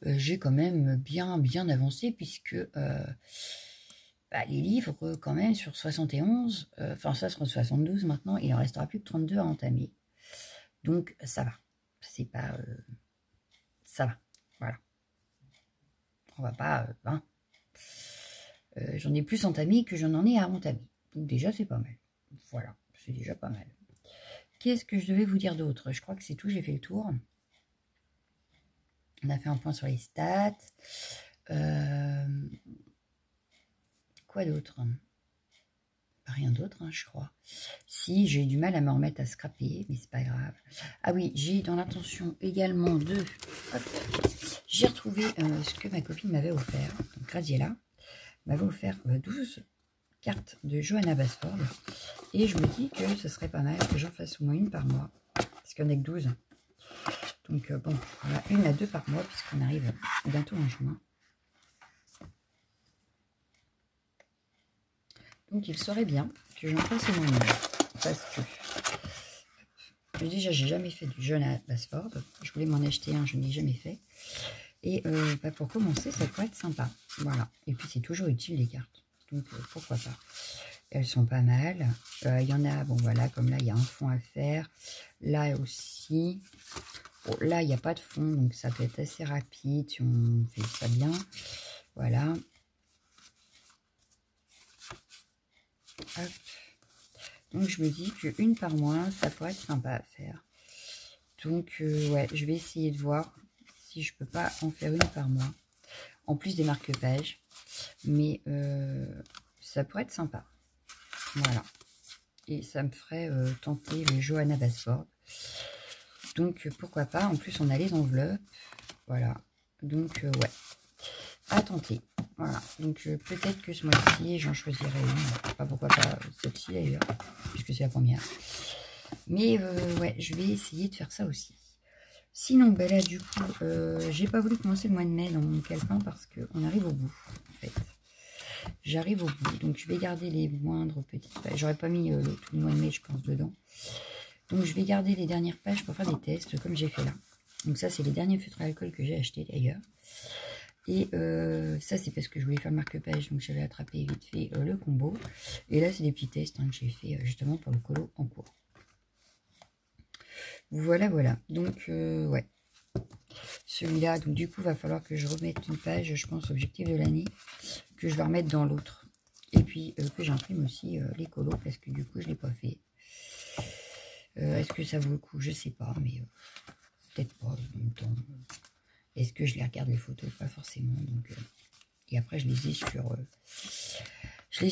j'ai quand même bien avancé, puisque bah, les livres, quand même, sur 71, enfin ça sera 72 maintenant, il en restera plus que 32 à entamer. Donc, ça va. C'est pas... ça va. Voilà. On va pas... hein. J'en ai plus entamé que j'en ai à entamer. Donc déjà, c'est pas mal. Voilà, c'est déjà pas mal. Qu'est-ce que je devais vous dire d'autre? Je crois que c'est tout, j'ai fait le tour. On a fait un point sur les stats. Quoi d'autre? Rien d'autre, hein, je crois. Si, j'ai du mal à me remettre à scraper, mais c'est pas grave. Ah oui, j'ai dans l'intention également de... J'ai retrouvé ce que ma copine m'avait offert. Donc, Graziella m'avait offert 12 cartes de Johanna Basford. Et je me dis que ce serait pas mal que j'en fasse au moins une par mois. Parce qu'il n'y en a que 12. Donc, bon, voilà, une à deux par mois, puisqu'on arrive bientôt en juin. Donc, il serait bien que j'en fasse au moins une. Parce que, déjà, j'ai jamais fait du Johanna Basford. Je voulais m'en acheter un, je n'ai jamais fait. Et bah, pour commencer, ça pourrait être sympa. Voilà. Et puis, c'est toujours utile, les cartes. Donc, pourquoi pas. Elles sont pas mal. Il y en a, bon, voilà, comme là, il y a un fond à faire. Là aussi. Bon, là, il n'y a pas de fond, donc ça peut être assez rapide si on fait ça bien. Voilà. Hop. Donc, je me dis qu'une par mois, ça pourrait être sympa à faire. Donc, ouais, je vais essayer de voir si je peux pas en faire une par mois. En plus des marque-pages. Mais ça pourrait être sympa. Voilà. Et ça me ferait tenter le Johanna Basford. Donc, pourquoi pas. En plus, on a les enveloppes. Voilà. Donc, ouais. À tenter. Voilà. Donc, peut-être que ce mois-ci, j'en choisirai une. Pas pourquoi pas celle-ci, d'ailleurs. Puisque c'est la première. Mais, ouais, je vais essayer de faire ça aussi. Sinon, ben là, du coup, j'ai pas voulu commencer le mois de mai dans mon calepin parce qu'on arrive au bout, en fait. J'arrive au bout. Donc, je vais garder les moindres petites pages. J'aurais pas mis tout le mois de mai, je pense, dedans. Donc, je vais garder les dernières pages pour faire des tests, comme j'ai fait là. Donc, ça, c'est les derniers feutres à alcool que j'ai achetés, d'ailleurs. Et ça, c'est parce que je voulais faire le marque-page. Donc, j'avais attrapé vite fait le combo. Et là, c'est des petits tests que j'ai fait justement pour le colo en cours. Voilà, voilà. Donc, ouais. Celui-là, donc du coup, va falloir que je remette une page, je pense, objectif de l'année, que je vais remettre dans l'autre. Et puis, que j'imprime aussi les colos, parce que du coup, je ne l'ai pas fait. Est-ce que ça vaut le coup? Je sais pas, mais peut-être pas en même temps. Est-ce que je les regarde les photos? Pas forcément. Donc, et après, je les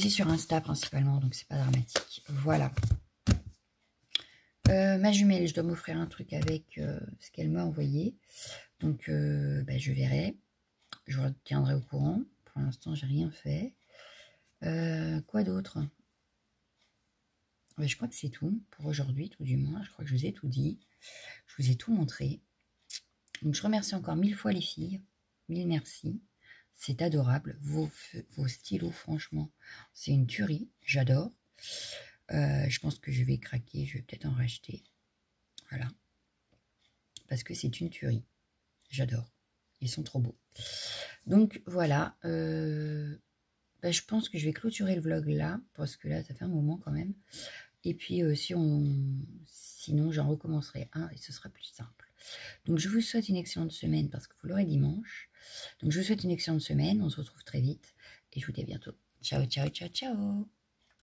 ai sur Insta principalement, donc c'est pas dramatique. Voilà. Ma jumelle, je dois m'offrir un truc avec ce qu'elle m'a envoyé. Donc, bah, je verrai. Je vous tiendrai au courant. Pour l'instant, j'ai rien fait. Quoi d'autre? Je crois que c'est tout pour aujourd'hui, tout du moins. Je crois que je vous ai tout dit. Je vous ai tout montré. Donc, je remercie encore 1000 fois les filles. 1000 merci. C'est adorable. Vos stylos, franchement, c'est une tuerie. J'adore. Je pense que je vais craquer. Je vais peut-être en racheter. Voilà. Parce que c'est une tuerie. J'adore. Ils sont trop beaux. Donc, voilà. Bah, je pense que je vais clôturer le vlog là. Parce que là, ça fait un moment quand même. Et puis, sinon, j'en recommencerai un et ce sera plus simple. Donc, je vous souhaite une excellente semaine parce que vous l'aurez dimanche. Donc, je vous souhaite une excellente semaine. On se retrouve très vite. Et je vous dis à bientôt. Ciao, ciao, ciao, ciao.